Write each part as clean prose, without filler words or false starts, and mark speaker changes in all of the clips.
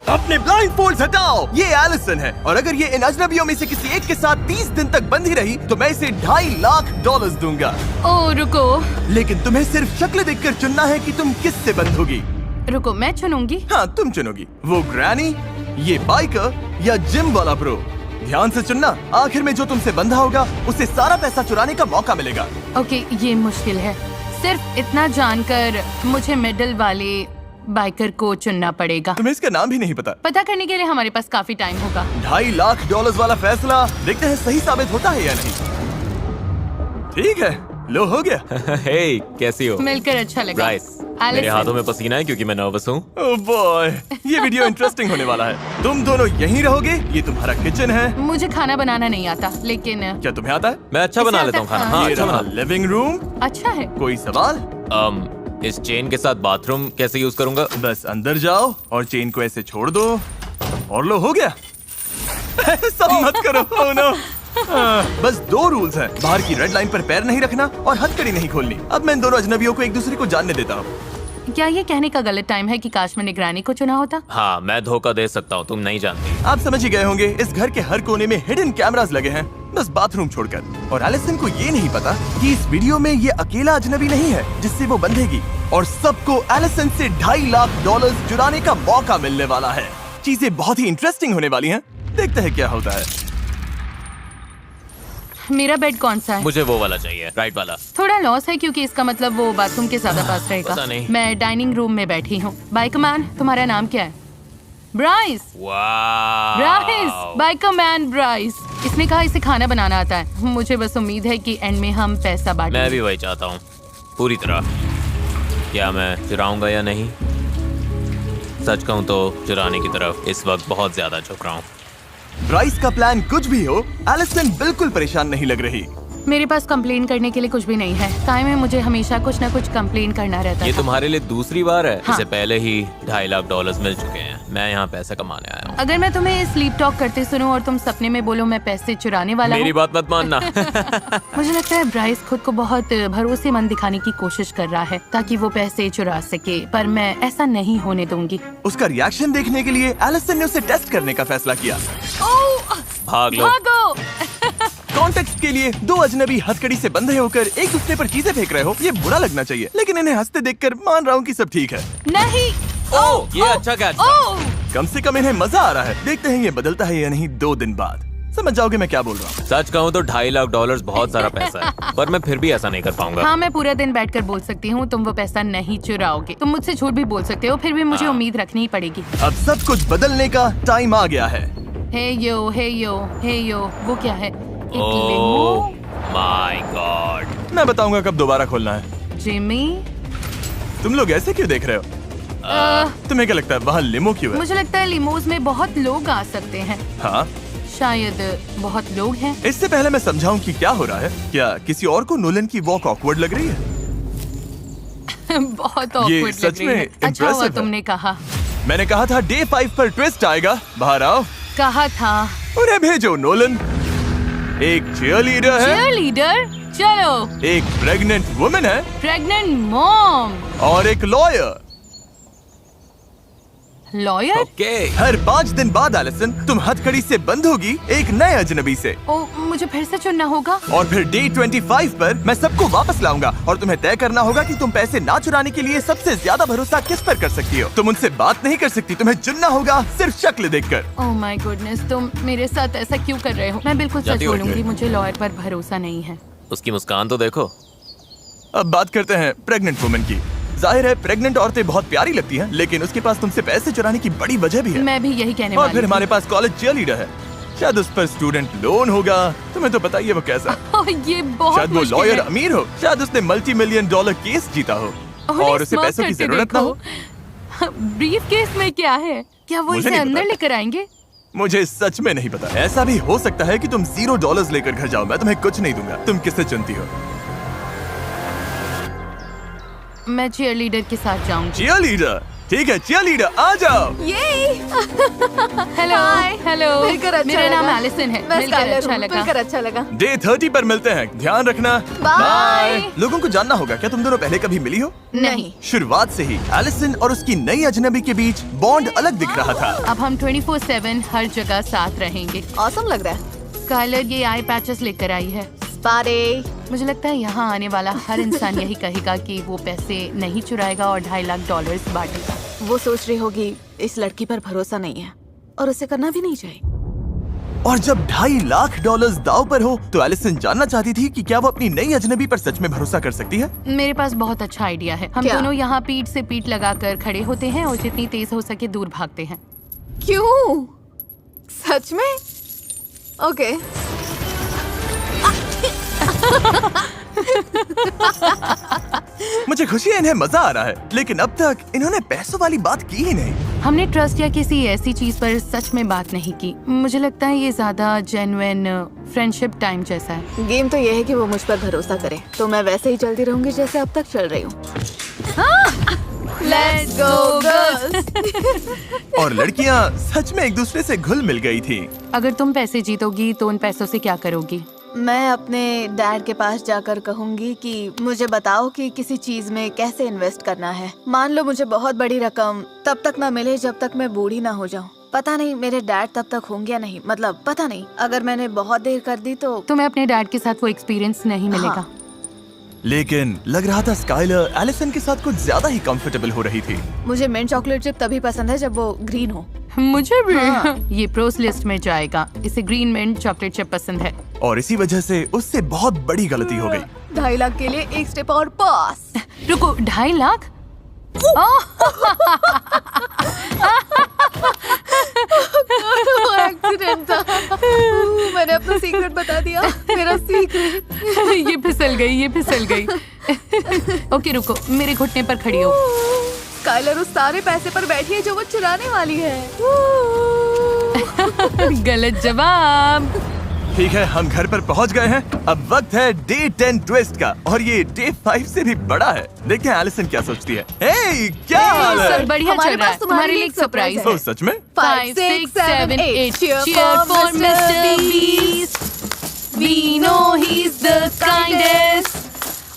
Speaker 1: अपने blind folds हटाओ। ये एलिसन है और अगर ये इन अजनबियों में से किसी एक के साथ 30 दिन तक बंधी रही तो मैं इसे $2.5 लाख दूंगा।
Speaker 2: ओ रुको
Speaker 1: लेकिन तुम्हें सिर्फ शक्ल देखकर चुनना है कि तुम किससे बंधोगी।
Speaker 2: रुको, मैं चुनूंगी।
Speaker 1: हाँ तुम चुनोगी, वो ग्रैनी, ये बाइकर या जिम वाला ब्रो। ध्यान से चुनना, आखिर में जो तुमसे बंधा होगा उसे सारा पैसा चुराने का मौका मिलेगा।
Speaker 2: ओके, ये मुश्किल है। सिर्फ इतना जानकर मुझे मिडिल वाले बाइकर को चुनना पड़ेगा।
Speaker 1: तुम्हें इसका नाम भी नहीं पता?
Speaker 2: पता करने के लिए हमारे पास काफी टाइम होगा।
Speaker 1: $2.5 लाख वाला फैसला देखते हैं सही साबित होता है या नहीं। ठीक है, लो हो गया।
Speaker 3: हे, कैसी हो?
Speaker 2: मिलकर अच्छा लगा।
Speaker 3: ब्राइस, मेरे हाथों में पसीना है क्योंकि मैं नर्वस हूँ।
Speaker 1: ओह बॉय, ये वीडियो इंटरेस्टिंग होने वाला है। तुम दोनों यहीं रहोगे, ये तुम्हारा किचन है।
Speaker 2: मुझे खाना बनाना नहीं आता, लेकिन
Speaker 1: क्या तुम्हें आता है?
Speaker 3: मैं अच्छा बना लेता हूँ खाना। हाँ,
Speaker 1: ये
Speaker 3: अच्छा
Speaker 1: रहा
Speaker 3: बना।
Speaker 1: Living room.
Speaker 2: अच्छा है।
Speaker 1: कोई सवाल?
Speaker 3: इस चेन के साथ बाथरूम कैसे यूज करूंगा?
Speaker 1: बस अंदर जाओ और चेन को ऐसे छोड़ दो और लो हो गया। सब मत करो। oh no। बस 2 रूल्स हैं, बाहर की रेड लाइन पर पैर नहीं रखना और हथकड़ी नहीं खोलनी। अब मैं इन दोनों अजनबियों को एक दूसरे को जानने देता हूँ।
Speaker 2: क्या ये कहने का गलत टाइम है कि काश मैंने ग्रैनी को चुना होता?
Speaker 3: हाँ, मैं धोखा दे सकता हूँ, तुम नहीं जानती।
Speaker 1: आप समझ ही गए होंगे, इस घर के हर कोने में हिडन कैमरास लगे हैं, बस बाथरूम छोड़कर। और एलिसन को ये नहीं पता कि इस वीडियो में ये अकेला अजनबी नहीं है जिससे वो बंधेगी, और सबको एलिसन से $2.5 लाख चुराने का मौका मिलने वाला है। चीजें बहुत ही इंटरेस्टिंग होने वाली हैं, देखते हैं क्या होता है।
Speaker 2: मेरा बेड कौन सा है?
Speaker 3: मुझे वो वाला चाहिए, राइट वाला।
Speaker 2: थोड़ा लॉस है क्योंकि इसका मतलब वो बाथरूम के ज्यादा पास रहेगा।
Speaker 3: पता नहीं।
Speaker 2: मैं डाइनिंग रूम में बैठी हूँ। बाइकमैन, तुम्हारा नाम क्या है? ब्राइस। Bryce, bikeman Bryce. इसने कहा इसे खाना बनाना आता है। मुझे बस उम्मीद है कि एंड में हम पैसा बांटेंगे।
Speaker 3: मैं भी वही चाहता हूँ, पूरी तरह। क्या मैं चुराऊंगा या नहीं? सच कहूँ तो चुराने की तरफ इस वक्त बहुत ज्यादा झुक रहा हूँ।
Speaker 1: ब्राइस का प्लान कुछ भी हो, एलिसन बिल्कुल परेशान नहीं लग रही।
Speaker 2: मेरे पास कंप्लेन करने के लिए कुछ भी नहीं है। टाइम में मुझे हमेशा कुछ ना कुछ कंप्लेन करना रहता है।
Speaker 3: ये तुम्हारे लिए दूसरी बार है।
Speaker 2: हाँ।
Speaker 3: इससे पहले ही $2.5 लाख मिल चुके हैं। मैं यहाँ पैसा कमाने आया हूँ।
Speaker 2: अगर मैं तुम्हें स्लीप टॉक करते सुनूं और तुम सपने में बोलो मैं पैसे चुराने वाला
Speaker 3: मेरी
Speaker 2: हूँ।
Speaker 3: बात मत मानना।
Speaker 2: मुझे लगता है ब्राइस खुद को बहुत भरोसेमंद दिखाने की कोशिश कर रहा है ताकि वो पैसे चुरा सके, पर मैं ऐसा नहीं होने दूंगी।
Speaker 1: उसका रिएक्शन देखने के लिए एलिसन ने उसे टेस्ट करने का फैसला किया।
Speaker 2: ओह,
Speaker 3: भाग लो।
Speaker 2: भागो।
Speaker 1: कॉन्टेक्स्ट के लिए 2 अजनबी हथकड़ी से बंधे होकर एक दूसरे पर चीजें फेंक रहे हो, ये बुरा लगना चाहिए, लेकिन इन्हें हंसते देखकर मान रहा हूँ कि सब ठीक है।
Speaker 2: नहीं।
Speaker 3: ओह, ये अच्छा कैच था।
Speaker 2: ओह,
Speaker 1: कम से कम इन्हें मजा आ रहा है। देखते हैं ये बदलता है या नहीं 2 दिन बाद। समझ जाओगे मैं क्या बोल रहा हूँ।
Speaker 3: सच कहूँ तो $2.5 लाख बहुत सारा पैसा है, पर मैं फिर भी ऐसा नहीं कर पाऊंगा।
Speaker 2: हाँ, मैं पूरा दिन बैठकर बोल सकती हूँ तुम वो पैसा नहीं चुराओगे। तुम मुझसे झूठ भी बोल सकते हो, फिर भी मुझे उम्मीद रखनी ही पड़ेगी।
Speaker 1: अब सब कुछ बदलने का टाइम आ गया है।
Speaker 2: हे यो, हे यो, हे यो, वो क्या है? एक
Speaker 3: ओह
Speaker 2: लिमो?
Speaker 3: My God.
Speaker 1: मैं बताऊंगा कब दोबारा खोलना है।
Speaker 2: जिमी?
Speaker 1: तुम लोग ऐसे क्यों देख रहे हो? तुम्हें क्या लगता है वहाँ लिमो क्यों है?
Speaker 2: मुझे लगता है लिमोज में बहुत लोग आ सकते हैं।
Speaker 1: हाँ,
Speaker 2: शायद बहुत लोग हैं।
Speaker 1: इससे पहले मैं समझाऊं कि क्या हो रहा है, क्या किसी और को नोलन की वॉक ऑकवर्ड लग रही है?
Speaker 2: बहुत awkward
Speaker 1: सच
Speaker 2: लग रही
Speaker 1: में
Speaker 2: है। अच्छा हुआ
Speaker 1: impressive है।
Speaker 2: तुमने कहा।
Speaker 1: मैंने कहा था डे 5 पर ट्विस्ट आएगा। बाहर आओ।
Speaker 2: कहा था।
Speaker 1: उन्हें भेजो नोलन। एक चीयरलीडर है,
Speaker 2: चीयरलीडर? चलो।
Speaker 1: एक प्रेग्नेंट वुमन है
Speaker 2: प्रेग्नेंट मॉम।
Speaker 1: और एक लॉयर।
Speaker 2: लॉयर?
Speaker 3: ओके।
Speaker 1: हर 5 दिन बाद एलिसन तुम हथकड़ी से बंद होगी एक नए अजनबी से,
Speaker 2: ओ, मुझे फिर से चुनना होगा।
Speaker 1: और फिर डे 25 पर मैं सबको वापस लाऊंगा और तुम्हें तय करना होगा कि तुम पैसे ना चुराने के लिए सबसे ज्यादा भरोसा किस पर कर सकती हो। तुम उनसे बात नहीं कर सकती, तुम्हें चुनना होगा सिर्फ शक्ल देखकर।
Speaker 2: ओह माय गुडनेस, तुम मेरे साथ ऐसा क्यों कर रहे हो? मैं बिल्कुल सच
Speaker 3: जाती हो?
Speaker 2: बोलूंगी, मुझे लॉयर पर भरोसा नहीं है।
Speaker 3: उसकी मुस्कान तो देखो।
Speaker 1: अब बात करते हैं प्रेग्नेंट वुमन की। जाहिर है प्रेग्नेंट औरतें बहुत प्यारी लगती हैं, लेकिन उसके पास तुमसे पैसे चुराने की बड़ी वजह भी है।
Speaker 2: मैं भी यही कहने
Speaker 1: और
Speaker 2: वाली
Speaker 1: फिर
Speaker 2: थी।
Speaker 1: हमारे पास कॉलेज चीयरलीडर है, शायद उस पर स्टूडेंट लोन होगा। तुम्हें तो पता ही है वो कैसा है।
Speaker 2: ओह, ये बहुत
Speaker 1: शायद वो
Speaker 2: मुश्किल
Speaker 1: लॉयर
Speaker 2: है।
Speaker 1: अमीर हो, शायद उसने $multi-million केस जीता हो और उसे पैसों की जरूरत ना हो।
Speaker 2: ब्रीफ केस में क्या है? क्या वो
Speaker 1: मुझे
Speaker 2: इसे
Speaker 1: नहीं
Speaker 2: अंदर
Speaker 1: पता।
Speaker 2: लेकर आएंगे?
Speaker 1: मुझे सच में नहीं पता। ऐसा भी हो सकता है कि तुम $0 लेकर घर जाओ, मैं तुम्हें कुछ नहीं दूंगा। तुम किसे चुनती हो?
Speaker 2: मैं चीयरलीडर के साथ जाऊंगी।
Speaker 1: चीयरलीडर? ठीक है cheerleader, आ जाओ।
Speaker 2: हेलो हेलो,
Speaker 4: मिलकर अच्छा
Speaker 2: मेरा नाम
Speaker 4: लगा।
Speaker 2: एलिसन है।
Speaker 4: मैं
Speaker 2: मिलकर
Speaker 4: स्काइलर
Speaker 2: अच्छा
Speaker 4: हूँ,
Speaker 2: लगा।
Speaker 4: मिलकर अच्छा लगा।
Speaker 1: डे 30 पर मिलते हैं, ध्यान रखना।
Speaker 4: बाय।
Speaker 1: लोगों को जानना होगा, क्या तुम दोनों पहले कभी मिली हो?
Speaker 4: नहीं।
Speaker 1: शुरुआत से ही एलिसन और उसकी नई अजनबी के बीच बॉन्ड अलग दिख रहा था।
Speaker 2: अब हम 24/7 हर जगह साथ रहेंगे।
Speaker 4: ऑसम लग रहा है।
Speaker 2: स्काइलर ये आई पैचेस लेकर आई है।
Speaker 4: स्पारे।
Speaker 2: मुझे लगता है यहाँ आने वाला हर इंसान यही कहेगा कि वो पैसे नहीं चुराएगा और $2.5 लाख बांटेगा।
Speaker 4: वो सोच रही होगी इस लड़की पर भरोसा नहीं है और उसे करना भी नहीं चाहिए।
Speaker 1: और जब $2.5 लाख दाव पर हो तो एलिसन जानना चाहती थी कि क्या वो अपनी नई अजनबी पर सच में भरोसा कर सकती है।
Speaker 2: मेरे पास बहुत अच्छा आइडिया है। हम
Speaker 4: क्या?
Speaker 2: दोनों यहाँ पीठ से पीठ लगाकर खड़े होते हैं और जितनी तेज हो सके दूर भागते हैं।
Speaker 4: क्यों? सच में? ओके।
Speaker 1: मुझे खुशी है इन्हें मजा आ रहा है, लेकिन अब तक इन्होंने पैसों वाली बात की ही नहीं।
Speaker 2: हमने ट्रस्ट या किसी ऐसी चीज पर सच में बात नहीं की। मुझे लगता है ये ज्यादा जेन्युइन फ्रेंडशिप टाइम जैसा है।
Speaker 4: गेम तो ये है कि वो मुझ पर भरोसा करे, तो मैं वैसे ही चलती रहूंगी जैसे अब तक चल रही हूँ। Let's go girls।
Speaker 1: और लड़कियाँ सच में एक दूसरे से घुल मिल गई थी।
Speaker 2: अगर तुम पैसे जीतोगी तो उन पैसों से क्या करोगी?
Speaker 4: मैं अपने डैड के पास जाकर कहूंगी कि मुझे बताओ कि किसी चीज में कैसे इन्वेस्ट करना है। मान लो मुझे बहुत बड़ी रकम तब तक ना मिले जब तक मैं बूढ़ी ना हो जाऊं। पता नहीं मेरे डैड तब तक होंगे या नहीं, मतलब पता नहीं। अगर मैंने बहुत देर कर दी तो
Speaker 2: तुम्हें अपने डैड के साथ वो एक्सपीरियंस नहीं मिलेगा।
Speaker 4: हाँ।
Speaker 1: लेकिन लग रहा था स्काइलर एलिसन के साथ कुछ ज्यादा ही कंफर्टेबल हो रही थी।
Speaker 4: मुझे मिंट चॉकलेट चिप तभी पसंद है जब वो ग्रीन हो।
Speaker 2: मुझे भी।
Speaker 4: हाँ।
Speaker 2: ये प्रोस लिस्ट में जाएगा। इसे ग्रीन मिंट चॉकलेट चिप पसंद है।
Speaker 1: और इसी वजह से उससे बहुत बड़ी गलती हो गई।
Speaker 4: 2.5 लाख के लिए एक स्टेप और पास।
Speaker 2: रुको, 2.5 लाख?
Speaker 4: एक्सीडेंट था। मैंने अपना सीक्रेट बता दिया। मेरा सीक्रेट।
Speaker 2: ये फिसल गई। ओके रुको, मेरे घुटने पर खड़ी हो।
Speaker 4: स्काइलर उस सारे पैसे पर बैठी है जो वो चुराने वाली है।
Speaker 2: गलत जवाब।
Speaker 1: ठीक है, हम घर पर पहुंच गए हैं। अब वक्त है डे 10 ट्विस्ट का, और ये डे 5 से भी बड़ा है। देखते हैं एलिसन क्या सोचती है। हे, क्या हाल है?
Speaker 2: सब बढ़िया
Speaker 4: हमारे
Speaker 2: चल रहा है।
Speaker 4: पास तुम्हारे लिए
Speaker 2: लिए
Speaker 4: एक surprise
Speaker 1: ओह, सच में?
Speaker 4: 5, 6, 7, 8
Speaker 2: Cheer for Mr. Beast. We know he's the kindest.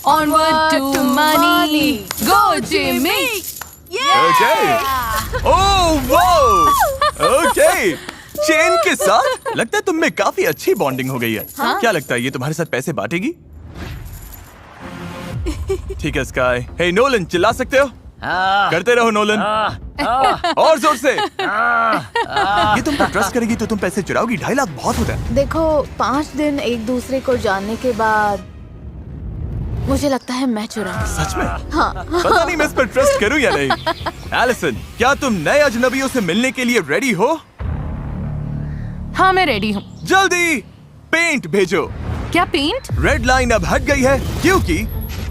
Speaker 2: Onward to money. Go Jimmy.
Speaker 1: Okay. Oh, wow. Okay. Chain के साथ लगता है तुम में काफी अच्छी बॉन्डिंग हो गई है। क्या लगता है ये तुम्हारे साथ पैसे बांटेगी? ठीक है स्काई। हे नोलन, चिल्ला सकते हो? करते रहो नोलन। और जोर से। ये तुम पर ट्रस्ट करेगी तो तुम पैसे चुराओगी? 2.5 लाख बहुत होता है।
Speaker 4: देखो, 5 दिन एक दूसरे को जानने के बाद मुझे लगता है मैं चुराऊं।
Speaker 1: सच में? हाँ। पता नहीं मैं इस पर ट्रस्ट करूं या नहीं। एलिसन, क्या तुम नए अजनबियों से मिलने के लिए रेडी हो?
Speaker 2: हाँ, मैं रेडी हूँ।
Speaker 1: जल्दी पेंट भेजो।
Speaker 2: क्या पेंट?
Speaker 1: रेड लाइन अब हट गई है क्योंकि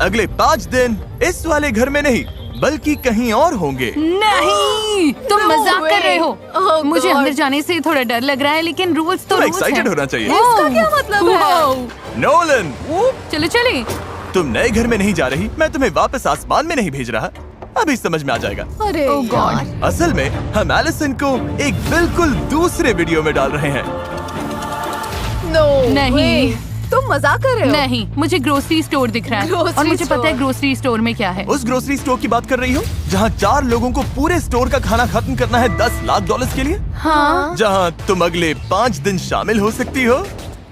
Speaker 1: अगले 5 दिन इस वाले घर में नहीं बल्कि कहीं और होंगे।
Speaker 2: नहीं, तुम
Speaker 4: No
Speaker 2: मजाक कर रहे हो।
Speaker 4: way. Oh
Speaker 2: मुझे
Speaker 4: God.
Speaker 2: अंदर जाने से थोड़ा डर लग रहा है, लेकिन रूल्स तो
Speaker 1: तुम्हें
Speaker 2: रूल्स
Speaker 1: excited
Speaker 2: हैं।
Speaker 1: होना चाहिए।
Speaker 4: इसका क्या मतलब है?
Speaker 2: Wow.
Speaker 1: नोलन,
Speaker 2: चलो चले।
Speaker 1: तुम नए घर में नहीं जा रही, मैं तुम्हें वापस आसमान में नहीं भेज रहा। अभी समझ में आ जाएगा।
Speaker 4: अरे
Speaker 2: Oh God.
Speaker 4: यार।
Speaker 1: असल में हम एलिसन को एक बिल्कुल दूसरे वीडियो में डाल रहे हैं।
Speaker 4: No
Speaker 2: नहीं।
Speaker 4: way. तुम मजाक कर रहे हो?
Speaker 2: नहीं, मुझे ग्रोसरी स्टोर दिख रहा है
Speaker 4: Grocery
Speaker 2: और मुझे पता है
Speaker 4: store.
Speaker 2: ग्रोसरी स्टोर में क्या है।
Speaker 1: उस ग्रोसरी स्टोर की बात कर रही हो जहाँ 4 लोगों को पूरे स्टोर का खाना खत्म करना है $10 लाख के लिए,
Speaker 2: हाँ।
Speaker 1: जहाँ तुम अगले 5 दिन शामिल हो सकती हो।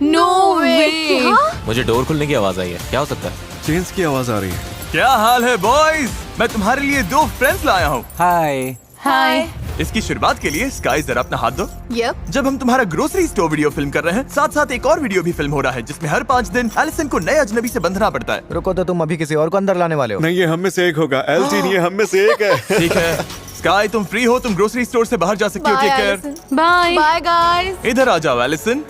Speaker 2: नो वे।
Speaker 4: क्या?
Speaker 3: मुझे डोर खुलने की आवाज आई है। क्या हो सकता है?
Speaker 5: चेन्स की आवाज आ रही है।
Speaker 1: क्या हाल है बॉयज? मैं तुम्हारे लिए 2 फ्रेंड्स लाया हूँ।
Speaker 5: हाय।
Speaker 2: हाय।
Speaker 1: इसकी शुरुआत के लिए स्काई जरा अपना हाथ दो।
Speaker 4: Yep.
Speaker 1: जब हम तुम्हारा ग्रोसरी स्टोर वीडियो फिल्म कर रहे हैं, साथ साथ एक और वीडियो भी फिल्म हो रहा है जिसमें हर 5 दिन एलिसन को नए अजनबी से बंधना पड़ता है।
Speaker 6: रुको तो तुम अभी किसी और को अंदर लाने वाले हो?
Speaker 5: नहीं, ये हम में से एक होगा। एलजी नहीं, ये हम में से एक है।
Speaker 1: ठीक है स्काई, तुम फ्री हो, तुम ग्रोसरी स्टोर से बाहर जा सकती हो।
Speaker 4: Bye,
Speaker 1: take care.
Speaker 4: Allison.
Speaker 2: Bye.
Speaker 4: Bye guys.
Speaker 1: इधर आ जाओ एलिसन,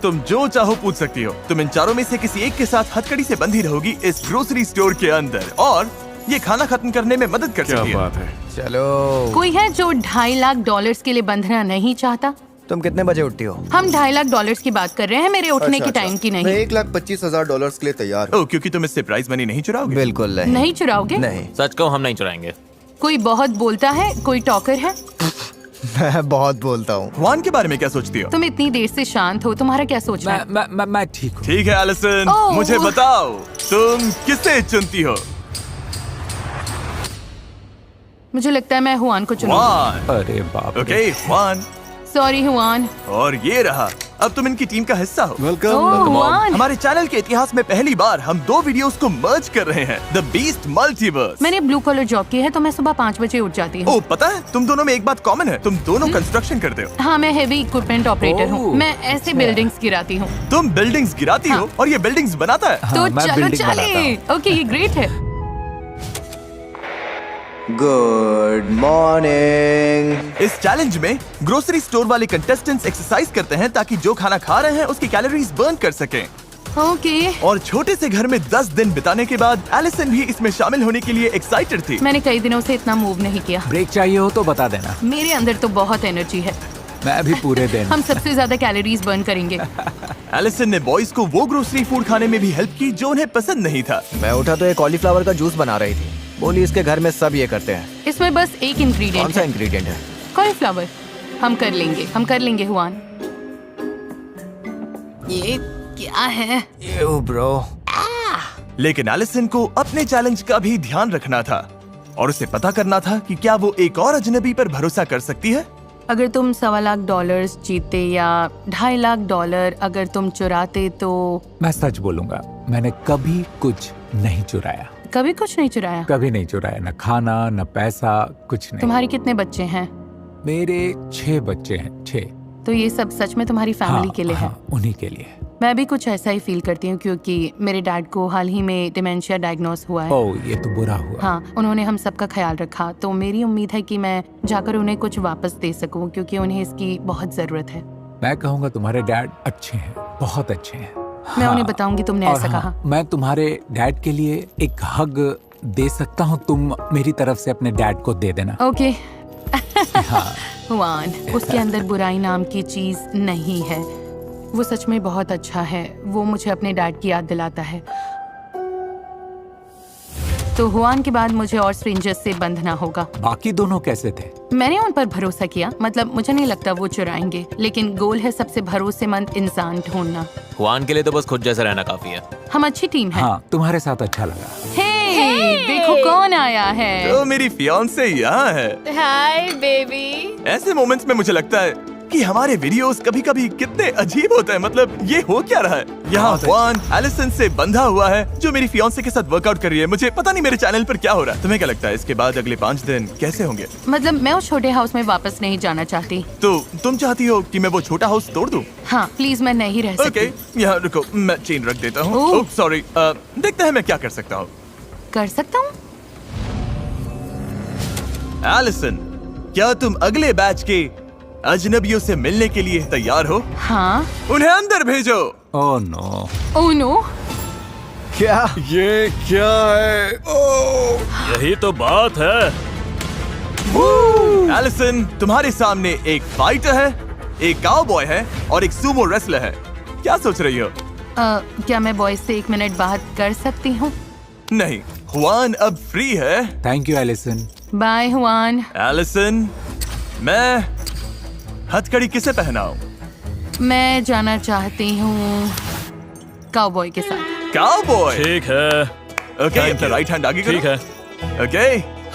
Speaker 1: तुम जो चाहो पूछ सकती हो। तुम इन चारों में से किसी एक के साथ हथकड़ी से बंधी रहोगी इस ग्रोसरी स्टोर के अंदर, और ये खाना खत्म करने में मदद कर
Speaker 5: क्या
Speaker 1: सकती है।
Speaker 5: बात है।
Speaker 6: चलो।
Speaker 2: कोई है जो $2.5 लाख के लिए बंधना नहीं चाहता?
Speaker 6: तुम कितने बजे उठती हो?
Speaker 2: हम $2.5 लाख की बात कर रहे हैं, मेरे उठने
Speaker 7: अच्छा,
Speaker 2: की टाइम की
Speaker 7: मैं
Speaker 2: नहीं।
Speaker 7: $1,25,000 के लिए तैयार हूँ।
Speaker 1: ओह, क्योंकि तुम इससे प्राइज मनी नहीं चुराओगे?
Speaker 6: बिल्कुल नहीं।
Speaker 2: नहीं चुराओगे?
Speaker 6: नहीं।
Speaker 3: सच कहो, हम नहीं चुराएंगे।
Speaker 2: कोई बहुत बोलता है, कोई टॉकर है।
Speaker 6: मैं बहुत बोलता हूँ।
Speaker 1: हुआन के बारे में क्या सोचती हो?
Speaker 2: तुम इतनी देर से शांत हो, तुम्हारा क्या सोचना है?
Speaker 7: मैं ठीक हूँ।
Speaker 1: ठीक है एलिसन,
Speaker 2: ओह।
Speaker 1: मुझे बताओ तुम किसे चुनती हो?
Speaker 2: मुझे लगता है मैं हुआन को चुनूंगी।
Speaker 1: हुआन।
Speaker 7: अरे बाप रे।
Speaker 1: Okay Hwan,
Speaker 2: sorry Hwan.
Speaker 1: और ये रहा, अब तुम इनकी टीम का हिस्सा हो।
Speaker 5: वेलकम।
Speaker 2: ओह हुआन,
Speaker 1: हमारे चैनल के इतिहास में पहली बार हम 2 वीडियोस को मर्ज कर रहे हैं, द बीस्ट मल्टीवर्स।
Speaker 2: मैंने ब्लू कॉलर जॉब की है तो मैं सुबह 5 बजे उठ जाती हूँ।
Speaker 1: ओ पता है, तुम दोनों में एक बात कॉमन है, तुम दोनों कंस्ट्रक्शन करते हो।
Speaker 2: हाँ, मैं हेवी इक्विपमेंट ऑपरेटर हूँ।
Speaker 7: ओह,
Speaker 2: मैं ऐसे बिल्डिंग्स गिराती हूँ।
Speaker 1: तुम बिल्डिंग्स गिराती हो और ये बिल्डिंग्स बनाता है।
Speaker 2: तो
Speaker 7: मैं
Speaker 2: चलो
Speaker 7: building बनाता
Speaker 2: चले। ओके, ये ग्रेट है।
Speaker 6: Good morning.
Speaker 1: इस चैलेंज में ग्रोसरी स्टोर वाले कंटेस्टेंट्स एक्सरसाइज करते हैं ताकि जो खाना खा रहे हैं उसकी कैलोरीज बर्न कर सकें।
Speaker 2: ओके,
Speaker 1: और छोटे से घर में 10 दिन बिताने के बाद एलिसन भी इसमें शामिल होने के लिए एक्साइटेड थी।
Speaker 2: मैंने कई दिनों से इतना मूव नहीं किया।
Speaker 7: ब्रेक चाहिए हो तो बता देना,
Speaker 2: मेरे अंदर तो बहुत एनर्जी है।
Speaker 7: मैं भी पूरे दिन।
Speaker 2: हम सबसे ज्यादा कैलोरीज बर्न करेंगे।
Speaker 1: एलिसन ने बॉयज को वो ग्रोसरी फूड खाने में भी हेल्प की जो उन्हें पसंद नहीं था।
Speaker 6: मैं उठा तो एक कॉलीफ्लावर का जूस बना रही थी। बोली इसके घर में सब ये करते हैं।
Speaker 2: इसमें बस एक
Speaker 6: कौन
Speaker 2: इंग्रेडिएंट
Speaker 6: सा
Speaker 2: है,
Speaker 6: इंग्रेडिएंट है?
Speaker 2: कॉलीफ्लावर। हम कर लेंगे हुआन। ये क्या है?
Speaker 6: You bro.
Speaker 1: लेकिन एलिसन को अपने चैलेंज का भी ध्यान रखना था और उसे पता करना था कि क्या वो एक और अजनबी पर भरोसा कर सकती है।
Speaker 2: अगर तुम $1.25 लाख जीते या $2.5 लाख अगर तुम चुराते तो?
Speaker 7: मैं सच बोलूंगा, मैंने कभी कुछ नहीं चुराया।
Speaker 2: कभी कुछ नहीं चुराया?
Speaker 7: कभी नहीं चुराया, न खाना न पैसा, कुछ नहीं।
Speaker 2: तुम्हारे कितने बच्चे हैं?
Speaker 7: मेरे 6 बच्चे हैं, 6।
Speaker 2: तो ये सब सच में तुम्हारी फैमिली के लिए है?
Speaker 7: उन्हीं के लिए।
Speaker 2: मैं भी कुछ ऐसा ही फील करती हूँ क्योंकि मेरे डैड को हाल ही में डिमेंशिया डायग्नोस हुआ है।
Speaker 7: ओह, ये तो बुरा हुआ।
Speaker 2: हाँ, उन्होंने हम सबका ख्याल रखा, तो मेरी उम्मीद है कि मैं जाकर उन्हें कुछ वापस दे सकूं क्योंकि उन्हें इसकी बहुत जरूरत है।
Speaker 7: मैं कहूँगा तुम्हारे डैड अच्छे हैं, बहुत अच्छे हैं।
Speaker 2: मैं उन्हें बताऊंगी तुमने
Speaker 7: और
Speaker 2: ऐसा
Speaker 7: हाँ,
Speaker 2: कहा।
Speaker 7: मैं तुम्हारे डैड के लिए एक हग दे सकता हूँ, तुम मेरी तरफ से अपने डैड को दे देना।
Speaker 2: ओके।
Speaker 7: हाँ।
Speaker 2: हुआन, उसके अंदर बुराई नाम की चीज नहीं है। वो सच में बहुत अच्छा है। वो मुझे अपने डैड की याद दिलाता है। तो हुआन के बाद मुझे और स्ट्रेंजर्स से बंधना होगा।
Speaker 7: बाकी दोनों कैसे थे?
Speaker 2: मैंने उन पर भरोसा किया, मतलब मुझे नहीं लगता वो चुराएंगे, लेकिन गोल है सबसे भरोसेमंद इंसान ढूंढना।
Speaker 3: हुआन के लिए तो बस खुद जैसा रहना काफी है।
Speaker 2: हम अच्छी टीम है।
Speaker 7: हाँ, तुम्हारे साथ अच्छा लगा।
Speaker 2: हे, देखो कौन आया है।
Speaker 1: तो मेरी फियांसे यहाँ है।
Speaker 2: Hi baby.
Speaker 1: ऐसे मोमेंट्स में मुझे लगता है कि हमारे वीडियोस कभी-कभी कितने अजीब होते हैं। मतलब ये हो क्या रहा है? यहाँ हुआन एलिसन से बंधा हुआ है जो मेरी फियांसे के साथ वर्कआउट कर रही है। मुझे पता नहीं मेरे चैनल पर क्या हो रहा है। तुम्हें क्या लगता है इसके बाद अगले 5 दिन कैसे होंगे?
Speaker 2: मतलब मैं उस छोटे हाउस में वापस नहीं जाना चाहती।
Speaker 1: तो तुम चाहती हो कि मैं वो छोटा हाउस तोड़ दूं?
Speaker 2: हाँ प्लीज, मैं नहीं रह सकती।
Speaker 1: ओके, यहाँ रुको, मैं चेन रख देता हूँ।
Speaker 2: ओह।
Speaker 1: ओह सॉरी, देखते हैं मैं क्या कर सकता हूँ।
Speaker 2: कर सकता हूँ।
Speaker 1: एलिसन, क्या तुम अगले बैच के अजनबियों से मिलने के लिए तैयार हो?
Speaker 2: हाँ।
Speaker 1: उन्हें अंदर भेजो।
Speaker 7: Oh no.
Speaker 2: Oh no.
Speaker 6: क्या?
Speaker 5: ये क्या है?
Speaker 3: यही तो बात है।
Speaker 1: एलिसन, तुम्हारे सामने एक फाइटर है, एक काउबॉय है और एक सूमो रेसलर है। क्या सोच रही हो?
Speaker 2: क्या मैं बॉयज से 1 मिनट बात कर सकती हूँ?
Speaker 1: नहीं, हुआन अब फ्री है।
Speaker 7: Thank you Allison.
Speaker 2: Bye Juan.
Speaker 1: Allison, मैं हथकड़ी किसे पहनाऊं?
Speaker 2: मैं जाना चाहती हूँ काउबॉय के साथ।
Speaker 1: काउबॉय?
Speaker 8: ठीक है,
Speaker 1: ओके,
Speaker 8: Thank
Speaker 1: अपना
Speaker 8: you.
Speaker 1: राइट हैंड आगे करो।
Speaker 8: ठीक है।
Speaker 1: ओके,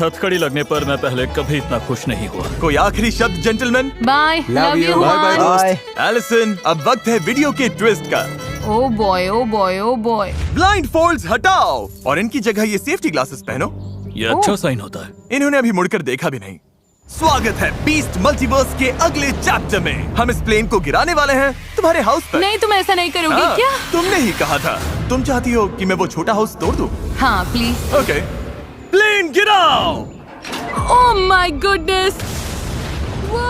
Speaker 8: हथकड़ी लगने पर मैं पहले कभी इतना खुश नहीं हुआ।
Speaker 1: कोई आखिरी शब्द gentleman?
Speaker 2: Bye, love
Speaker 7: you.
Speaker 2: You
Speaker 7: Bye bye,
Speaker 2: Juan.
Speaker 6: Bye.
Speaker 1: Allison, अब वक्त है वीडियो के ट्विस्ट का।
Speaker 2: Oh boy, oh boy, oh boy.
Speaker 1: Blindfolds हटाओ और इनकी जगह ये सेफ्टी ग्लासेस पहनो।
Speaker 8: ये अच्छा साइन होता है।
Speaker 1: इन्होंने अभी मुड़कर देखा भी नहीं। स्वागत है बीस्ट मल्टीवर्स के अगले चैप्टर में। हम इस प्लेन को गिराने वाले हैं तुम्हारे हाउस पर।
Speaker 2: नहीं, तुम ऐसा नहीं करोगे
Speaker 1: हाँ,
Speaker 2: क्या?
Speaker 1: तुमने ही कहा था। तुम चाहती हो कि मैं वो छोटा हाउस तोड़ दूं?
Speaker 2: हाँ प्लीज।
Speaker 1: ओके, प्लेन गिराओ।
Speaker 2: Oh my goodness. वो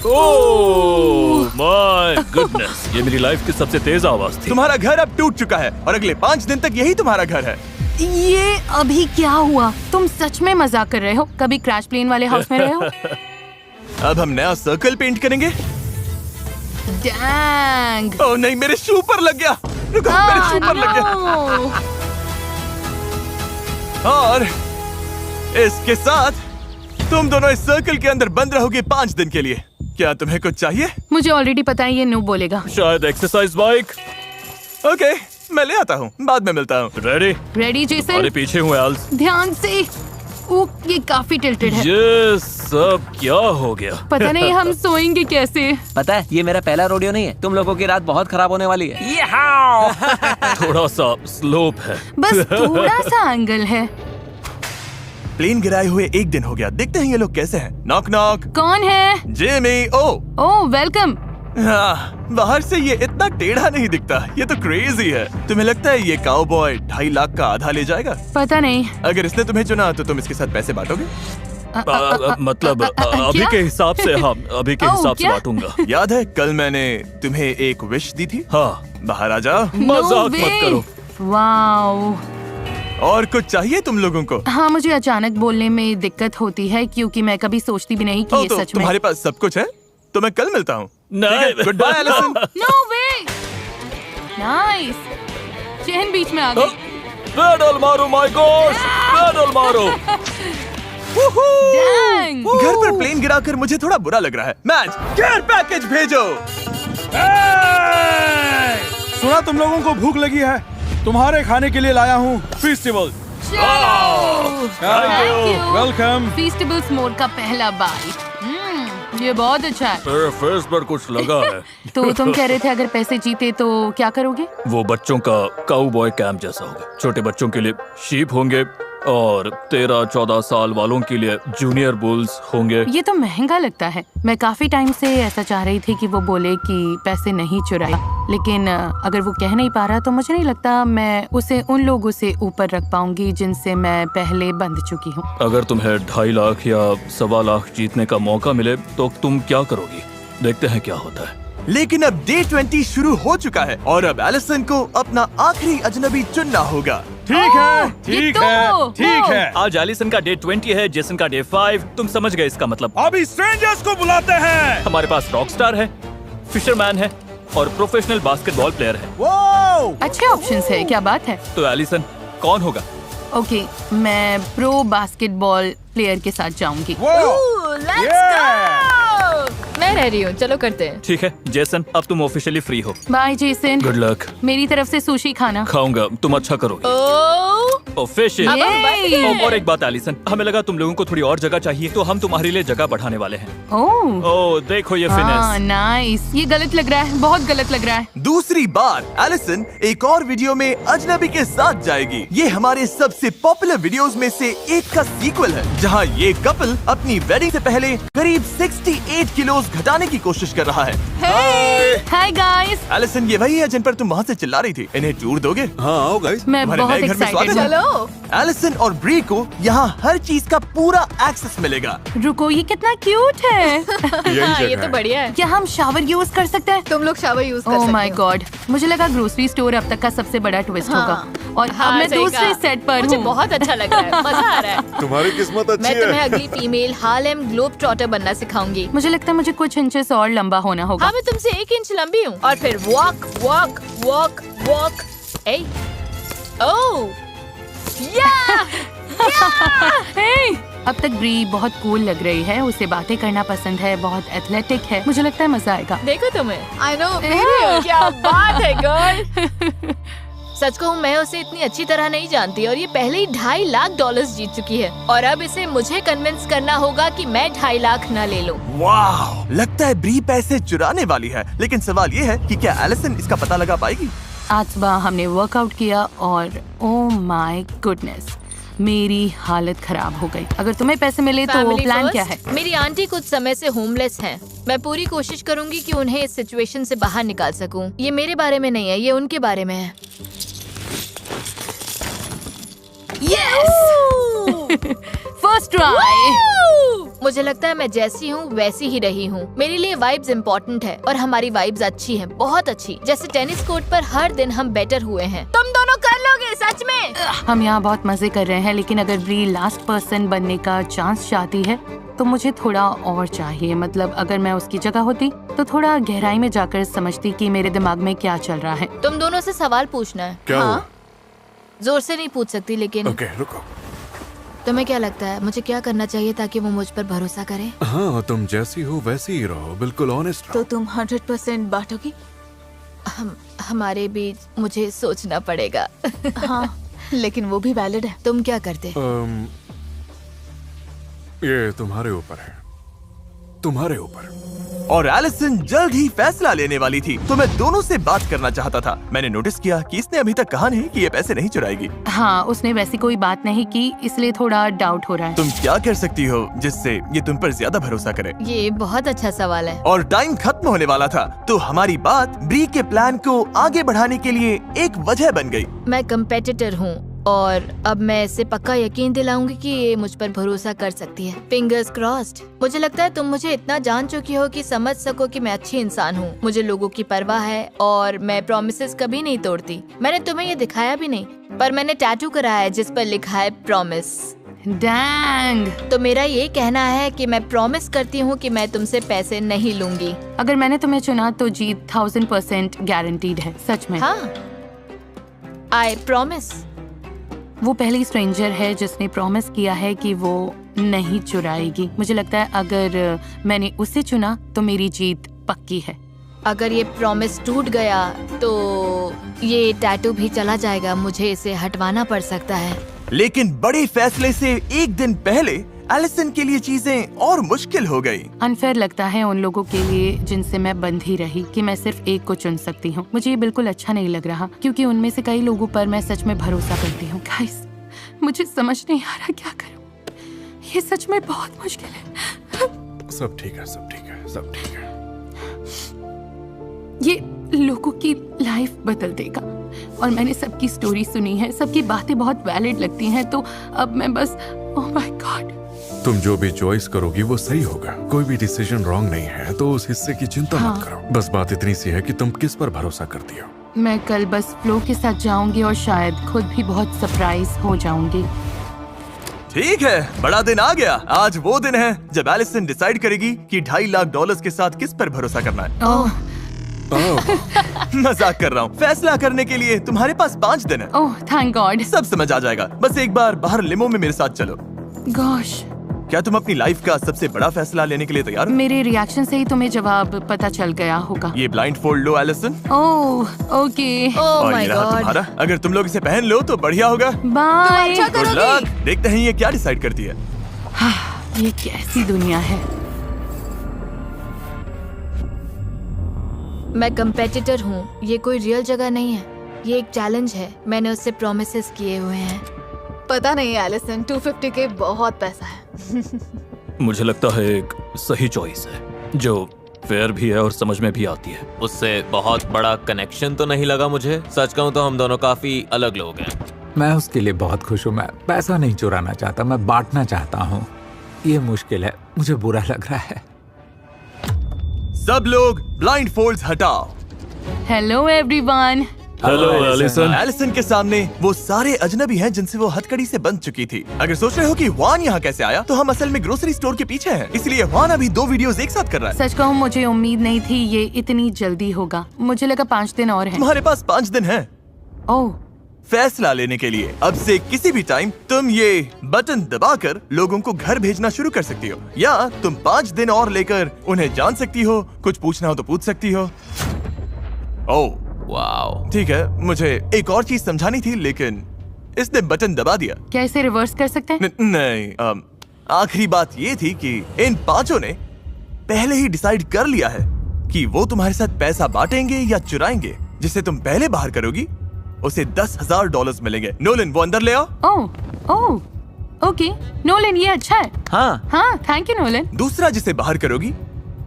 Speaker 8: ओह माय गुडनेस, ये मेरी लाइफ की सबसे तेज आवाज थी।
Speaker 1: तुम्हारा घर अब टूट चुका है और अगले 5 दिन तक यही तुम्हारा घर है।
Speaker 2: ये अभी क्या हुआ? तुम सच में मजाक कर रहे हो? कभी क्रैश प्लेन वाले हाउस में रहे हो?
Speaker 1: अब हम नया सर्कल पेंट करेंगे।
Speaker 2: डैंग
Speaker 1: ओह नहीं, मेरे शू पर लग गया। रुको, मेरे शू पर लग गया। और इसके साथ तुम दोनों इस सर्कल के अंदर बंद रहोगे 5 दिन के लिए। क्या तुम्हें कुछ चाहिए?
Speaker 2: मुझे ऑलरेडी पता है ये नो बोलेगा।
Speaker 8: शायद एक्सरसाइज बाइक।
Speaker 1: ओके, मैं ले आता हूँ, बाद में मिलता हूँ।
Speaker 8: रेडी?
Speaker 2: Ready Jason?
Speaker 8: अरे पीछे हूँ एल्स।
Speaker 2: ध्यान से। ये काफी टिल्टेड है।
Speaker 8: ये सब क्या हो गया?
Speaker 2: पता नहीं हम सोएंगे कैसे।
Speaker 9: पता है ये मेरा पहला रोडियो नहीं है, तुम लोगों की रात बहुत खराब होने वाली है।
Speaker 8: थोड़ा सा स्लोप है।
Speaker 2: बस थोड़ा सा एंगल है।
Speaker 1: प्लेन गिराए हुए 1 दिन हो गया, देखते हैं ये लोग कैसे हैं। Knock knock.
Speaker 2: कौन है?
Speaker 1: जिमी।
Speaker 2: ओह वेलकम।
Speaker 1: हाँ, बाहर से ये इतना टेढ़ा नहीं दिखता, ये तो क्रेजी है। तुम्हें लगता है ये काउबॉय 2.5 लाख का आधा ले जाएगा?
Speaker 2: पता नहीं।
Speaker 1: अगर इसने तुम्हें चुना तो तुम इसके साथ पैसे बांटोगे?
Speaker 8: मतलब अभी
Speaker 2: क्या?
Speaker 8: के हिसाब से, हाँ अभी के
Speaker 2: ओह,
Speaker 8: हिसाब से
Speaker 2: क्या?
Speaker 8: बांटूंगा।
Speaker 1: याद है कल मैंने तुम्हें एक विश दी थी?
Speaker 8: हाँ,
Speaker 1: बाहर आ जाओ।
Speaker 8: मजाक मत करो।
Speaker 2: वाओ।
Speaker 1: और कुछ चाहिए तुम लोगों को?
Speaker 2: हाँ, मुझे अचानक बोलने में दिक्कत होती है क्योंकि मैं कभी सोचती भी नहीं कि ये
Speaker 1: तो
Speaker 2: सच में।
Speaker 1: तुम्हारे पास सब कुछ है, तो मैं कल मिलता हूँ।
Speaker 8: नहीं।
Speaker 1: Goodbye Allison.
Speaker 2: No way. Nice. Chain बीच में आ गई।
Speaker 8: पेडल मारो माय गॉड, पेडल मारो।
Speaker 2: डैंग।
Speaker 1: घर पर प्लेन गिराकर मुझे थोड़ा बुरा लग रहा है। मैच केयर पैकेज भेजो।
Speaker 5: सुना तुम लोगों को भूख लगी है, तुम्हारे खाने के लिए लाया हूँ फेस्टिवल। वेलकम।
Speaker 2: फीस्टेबल्स मोड का पहला बाइट। ये बहुत अच्छा है।
Speaker 8: मेरे फेस पर कुछ लगा है।
Speaker 2: तो तुम कह रहे थे अगर पैसे जीते तो क्या करोगे?
Speaker 8: वो बच्चों का काउबॉय कैंप जैसा होगा। छोटे बच्चों के लिए शीप होंगे और 13-14 साल वालों के लिए जूनियर बुल्स होंगे।
Speaker 2: ये तो महंगा लगता है। मैं काफी टाइम से ऐसा चाह रही थी कि वो बोले कि पैसे नहीं चुराए, लेकिन अगर वो कह नहीं पा रहा तो मुझे नहीं लगता मैं उसे उन लोगों से ऊपर रख पाऊंगी जिनसे मैं पहले बंध चुकी हूँ।
Speaker 8: अगर तुम्हें 2.5 लाख या 1.25 लाख जीतने का मौका मिले तो तुम क्या करोगी? देखते हैं क्या होता है।
Speaker 1: लेकिन अब डे 20 शुरू हो चुका है और अब एलिसन को अपना आखिरी अजनबी चुनना होगा।
Speaker 5: ठीक है,
Speaker 2: ये
Speaker 5: ठीक
Speaker 2: तो
Speaker 5: है,
Speaker 2: वो।
Speaker 5: ठीक है।
Speaker 8: आज एलिसन का डे 20 है, जेसन का डे 5। तुम समझ गए इसका मतलब।
Speaker 5: अभी स्ट्रेंजर्स को बुलाते हैं।
Speaker 8: हमारे पास रॉक स्टार है, फिशरमैन है और प्रोफेशनल बास्केटबॉल प्लेयर है।
Speaker 5: वो
Speaker 2: अच्छे ऑप्शंस है। क्या बात है।
Speaker 8: तो एलिसन कौन होगा?
Speaker 2: ओके, मैं प्रो बास्केटबॉल प्लेयर के साथ जाऊंगी।
Speaker 10: मैं रह रही हूँ, चलो करते हैं।
Speaker 8: ठीक है जेसन, अब तुम ऑफिशियली फ्री हो।
Speaker 2: Bye Jason.
Speaker 8: Good luck.
Speaker 2: मेरी तरफ से सुशी खाना।
Speaker 8: खाऊंगा, तुम अच्छा करोगे। ऑफिशियल।
Speaker 2: Yay!
Speaker 8: और एक बात एलिसन, हमें लगा तुम लोगों को थोड़ी और जगह चाहिए, तो हम तुम्हारे लिए जगह बढ़ाने वाले हैं।
Speaker 2: ओह
Speaker 8: ओह देखो ये
Speaker 2: हाँ,
Speaker 8: फिनेस।
Speaker 2: नाइस। ये गलत लग रहा है, बहुत गलत लग रहा है।
Speaker 1: दूसरी बार एलिसन एक और वीडियो में अजनबी के साथ जाएगी। ये हमारे सबसे पॉपुलर वीडियोस में से एक का सीक्वल है, जहां ये कपल अपनी वेडिंग से पहले करीब 68 किलोज घटाने की कोशिश कर रहा है।
Speaker 2: Hi guys.
Speaker 1: एलिसन, ये वही है जिन पर तुम वहाँ से चिल्ला रही थी। इन्हें टूर दोगे?
Speaker 5: हाँ आओ गाइस।
Speaker 2: मैं
Speaker 1: तुम्हारे
Speaker 2: बहुत
Speaker 1: नए घर में
Speaker 2: एक्साइटेड
Speaker 1: स्वागत है।
Speaker 2: हूँ।
Speaker 1: एलिसन और ब्री को यहाँ हर चीज का पूरा एक्सेस मिलेगा।
Speaker 2: रुको, ये कितना क्यूट है।
Speaker 10: हाँ, ये तो बढ़िया है।
Speaker 2: क्या हम शावर यूज कर सकते हैं?
Speaker 4: तुम लोग शावर यूज कर
Speaker 2: ओह
Speaker 4: सकते
Speaker 2: माय
Speaker 4: हो।
Speaker 2: गॉड, मुझे लगा ग्रोसरी स्टोर अब तक का सबसे बड़ा ट्विस्ट
Speaker 4: हाँ।
Speaker 2: होगा और
Speaker 10: हाँ,
Speaker 2: अब मैं
Speaker 10: सही
Speaker 2: दूसरे
Speaker 10: कहा।
Speaker 2: सेट पर
Speaker 10: मुझे
Speaker 2: हूँ।
Speaker 10: बहुत अच्छा लग रहा है, मजा आ रहा है।
Speaker 5: तुम्हारी किस्मत अच्छी
Speaker 10: मैं तुम्हें
Speaker 5: है।
Speaker 10: अगली फीमेल हार्लेम ग्लोब ट्रॉटर बनना सिखाऊंगी।
Speaker 2: मुझे लगता है मुझे कुछ इंचेस और लंबा होना होगा।
Speaker 10: हाँ, मैं तुमसे 1 इंच लंबी हूँ। और फिर वॉक वॉक वॉक वॉक। ओह
Speaker 2: हे! अब तक ब्री बहुत कूल लग रही है, उसे बातें करना पसंद है, बहुत एथलेटिक है। मुझे लगता है मजा आएगा।
Speaker 10: देखो तुम्हें।
Speaker 4: I know,
Speaker 10: क्या बात है गर्ल। सच कहूँ मैं उसे इतनी अच्छी तरह नहीं जानती और ये पहले ही $2.5 लाख जीत चुकी है और अब इसे मुझे कन्विंस करना होगा कि मैं 2.5 लाख न ले लूं।
Speaker 1: वाह, लगता है ब्री पैसे चुराने वाली है। लेकिन सवाल ये है कि क्या एलिसन इसका पता लगा पाएगी?
Speaker 2: आज सुबह हमने वर्कआउट किया और ओह माय गुडनेस, मेरी हालत खराब हो गई। अगर तुम्हें पैसे मिले तो
Speaker 10: Family
Speaker 2: प्लान
Speaker 10: first।
Speaker 2: क्या है?
Speaker 10: मेरी आंटी कुछ समय से होमलेस हैं। मैं पूरी कोशिश करूंगी कि उन्हें इस सिचुएशन से बाहर निकाल सकूं। ये मेरे बारे में नहीं है, ये उनके बारे में है।
Speaker 2: First try.
Speaker 10: मुझे लगता है मैं जैसी हूँ वैसी ही रही हूँ। मेरे लिए वाइब्स इम्पोर्टेंट है और हमारी वाइब्स अच्छी हैं, बहुत अच्छी। जैसे टेनिस कोर्ट पर हर दिन हम बेटर हुए हैं। तुम दोनों कर लोगे सच में।
Speaker 2: हम यहाँ बहुत मजे कर रहे हैं, लेकिन अगर ब्री लास्ट पर्सन बनने का चांस चाहती है तो मुझे थोड़ा और चाहिए। मतलब अगर मैं उसकी जगह होती तो थोड़ा गहराई में जाकर समझती कि मेरे दिमाग में क्या चल रहा है।
Speaker 10: तुम दोनों से सवाल पूछना है।
Speaker 5: क्या हुआ?
Speaker 10: जोर से नहीं पूछ सकती, लेकिन
Speaker 5: ओके, रुको।
Speaker 10: तुम्हें क्या लगता है मुझे क्या करना चाहिए ताकि वो मुझ पर भरोसा करे?
Speaker 11: हाँ, तुम जैसी हो वैसी ही रहो, बिल्कुल ऑनेस्ट
Speaker 4: तो
Speaker 11: रहो।
Speaker 4: तुम 100% बांटोगी?
Speaker 10: हमारे बीच मुझे सोचना पड़ेगा।
Speaker 4: हाँ, लेकिन वो भी वैलिड है।
Speaker 10: तुम क्या करते?
Speaker 11: ये तुम्हारे ऊपर है, तुम्हारे ऊपर।
Speaker 1: और एलिसन जल्द ही फैसला लेने वाली थी, तो मैं दोनों से बात करना चाहता था। मैंने नोटिस किया कि इसने अभी तक कहा नहीं कि ये पैसे नहीं चुराएगी।
Speaker 2: हाँ, उसने वैसी कोई बात नहीं की, इसलिए थोड़ा डाउट हो रहा है।
Speaker 1: तुम क्या कर सकती हो जिससे ये तुम पर ज्यादा भरोसा करे?
Speaker 10: ये बहुत अच्छा सवाल है।
Speaker 1: और टाइम खत्म होने वाला था, तो हमारी बात ब्री के प्लान को आगे बढ़ाने के लिए एक वजह बन गई।
Speaker 10: मैं कंपेटिटर हूँ और अब मैं इसे पक्का यकीन दिलाऊंगी कि ये मुझ पर भरोसा कर सकती है। Fingers crossed. मुझे लगता है तुम मुझे इतना जान चुकी हो कि समझ सको कि मैं अच्छी इंसान हूँ। मुझे लोगों की परवाह है और मैं प्रॉमिसेस कभी नहीं तोड़ती। मैंने तुम्हें ये दिखाया भी नहीं, पर मैंने टैटू कराया है जिस पर लिखा है प्रॉमिस।
Speaker 2: डैंग।
Speaker 10: तो मेरा ये कहना है कि मैं प्रॉमिस करती हूँ कि मैं तुमसे पैसे नहीं लूंगी।
Speaker 2: अगर मैंने तुम्हें चुना तो जीत 1000% गारंटीड है, सच में।
Speaker 10: हाँ, आई प्रॉमिस।
Speaker 2: वो पहली स्ट्रेंजर है जिसने प्रॉमिस किया है कि वो नहीं चुराएगी। मुझे लगता है अगर मैंने उसे चुना तो मेरी जीत पक्की है।
Speaker 10: अगर ये प्रॉमिस टूट गया तो ये टैटू भी चला जाएगा। मुझे इसे हटवाना पड़ सकता है।
Speaker 1: लेकिन बड़े फैसले से एक दिन पहले एलिसन के लिए चीजें और मुश्किल हो गई।
Speaker 2: अनफेयर लगता है उन लोगों के लिए जिनसे मैं बंधी रही कि मैं सिर्फ एक को चुन सकती हूँ। मुझे ये बिल्कुल अच्छा नहीं लग रहा क्योंकि उनमें से कई लोगों पर मैं सच में भरोसा करती हूँ। गाइस, मुझे समझ नहीं आ रहा क्या करूँ। ये सच में बहुत मुश्किल है।
Speaker 11: सब ठीक है, सब ठीक है, सब ठीक है।
Speaker 2: ये लोगों की लाइफ बदल देगा और मैंने सबकी स्टोरी सुनी है, सबकी बातें बहुत वैलिड लगती हैं। तो अब मैं बस, ओह माय गॉड।
Speaker 11: तुम जो भी चॉइस करोगी वो सही होगा। कोई भी डिसीजन रॉन्ग नहीं है, तो उस हिस्से की चिंता मत करो। बस बात इतनी सी है कि तुम किस पर भरोसा करती हो।
Speaker 2: मैं कल बस फ्लो के साथ जाऊंगी और शायद खुद भी बहुत सरप्राइज हो जाऊंगी।
Speaker 1: ठीक है, बड़ा दिन आ गया। आज वो दिन है जब एलिसन डिसाइड करेगी कि $2.5 लाख के साथ किस पर भरोसा करना है।
Speaker 2: ओह
Speaker 1: मजाक कर रहा हूँ। फैसला करने के लिए तुम्हारे पास 5 दिन है।
Speaker 2: Oh thank God.
Speaker 1: सब समझ आ जाएगा। बस एक बार बाहर लिमो में मेरे साथ चलो।
Speaker 2: गॉश,
Speaker 1: क्या तुम अपनी लाइफ का सबसे बड़ा फैसला लेने के लिए तैयार हो?
Speaker 2: मेरे रिएक्शन से ही तुम्हें जवाब पता चल गया होगा।
Speaker 1: ये ब्लाइंड फोल्ड लो एलिसन।
Speaker 2: Oh okay.
Speaker 10: ओह
Speaker 1: और
Speaker 10: माय
Speaker 1: ये रहा
Speaker 10: गॉड।
Speaker 1: तुम्हारा। अगर तुम लोग इसे पहन लो तो बढ़िया होगा।
Speaker 2: बाय।
Speaker 1: Good luck. देखते हैं ये क्या डिसाइड करती है।
Speaker 2: ये कैसी दुनिया है।
Speaker 10: मैं कंपेटिटर हूँ, ये कोई रियल जगह नहीं है। ये एक चैलेंज है। मैंने उससे प्रॉमिसेस किए हुए हैं।
Speaker 4: पता नहीं एलिसन, 250 के बहुत पैसा है।
Speaker 8: मुझे लगता है एक सही चॉइस है जो फेयर भी है और समझ में भी आती है।
Speaker 3: उससे बहुत बड़ा कनेक्शन तो नहीं लगा मुझे। सच कहूँ तो हम दोनों काफी अलग लोग हैं।
Speaker 7: मैं उसके लिए बहुत खुश हूँ। मैं पैसा नहीं चुराना चाहता, मैं बांटना चाहता हूँ। ये मुश्किल है, मुझे बुरा लग रहा है।
Speaker 1: सब लोग ब्लाइंड फोल्ड्स हटाओ।
Speaker 2: Hello everyone.
Speaker 8: Hello Allison.
Speaker 1: Allison के सामने वो सारे अजनबी हैं जिनसे वो हथकड़ी से बंध चुकी थी। अगर सोच रहे हो कि वान यहाँ कैसे आया, तो हम असल में ग्रोसरी स्टोर के पीछे हैं। इसलिए वान अभी 2 वीडियोस एक साथ कर रहा है।
Speaker 2: सच कहूँ मुझे उम्मीद नहीं थी ये इतनी जल्दी होगा। मुझे लगा 5 दिन और हैं।
Speaker 1: तुम्हारे पास 5 दिन है
Speaker 2: ओह
Speaker 1: फैसला लेने के लिए। अब से किसी भी टाइम तुम ये बटन दबाकर लोगों को घर भेजना शुरू कर सकती हो, या तुम 5 दिन और लेकर उन्हें जान सकती हो। कुछ पूछना हो तो पूछ सकती हो। Oh
Speaker 3: wow.
Speaker 1: ठीक है, मुझे एक और चीज समझानी थी लेकिन इसने बटन दबा दिया।
Speaker 2: क्या इसे रिवर्स कर सकते हैं?
Speaker 1: नहीं, आखिरी बात ये थी कि इन 5 ने पहले ही डिसाइड कर लिया है कि वो तुम्हारे साथ पैसा बांटेंगे या चुराएंगे। जिसे तुम पहले बाहर करोगी उसे $10,000 मिलेंगे। नोलन, वो अंदर ले आओ।
Speaker 2: ओह ओके नोलन, ये अच्छा है। हाँ थैंक यू नोलन।
Speaker 1: दूसरा जिसे बाहर करोगी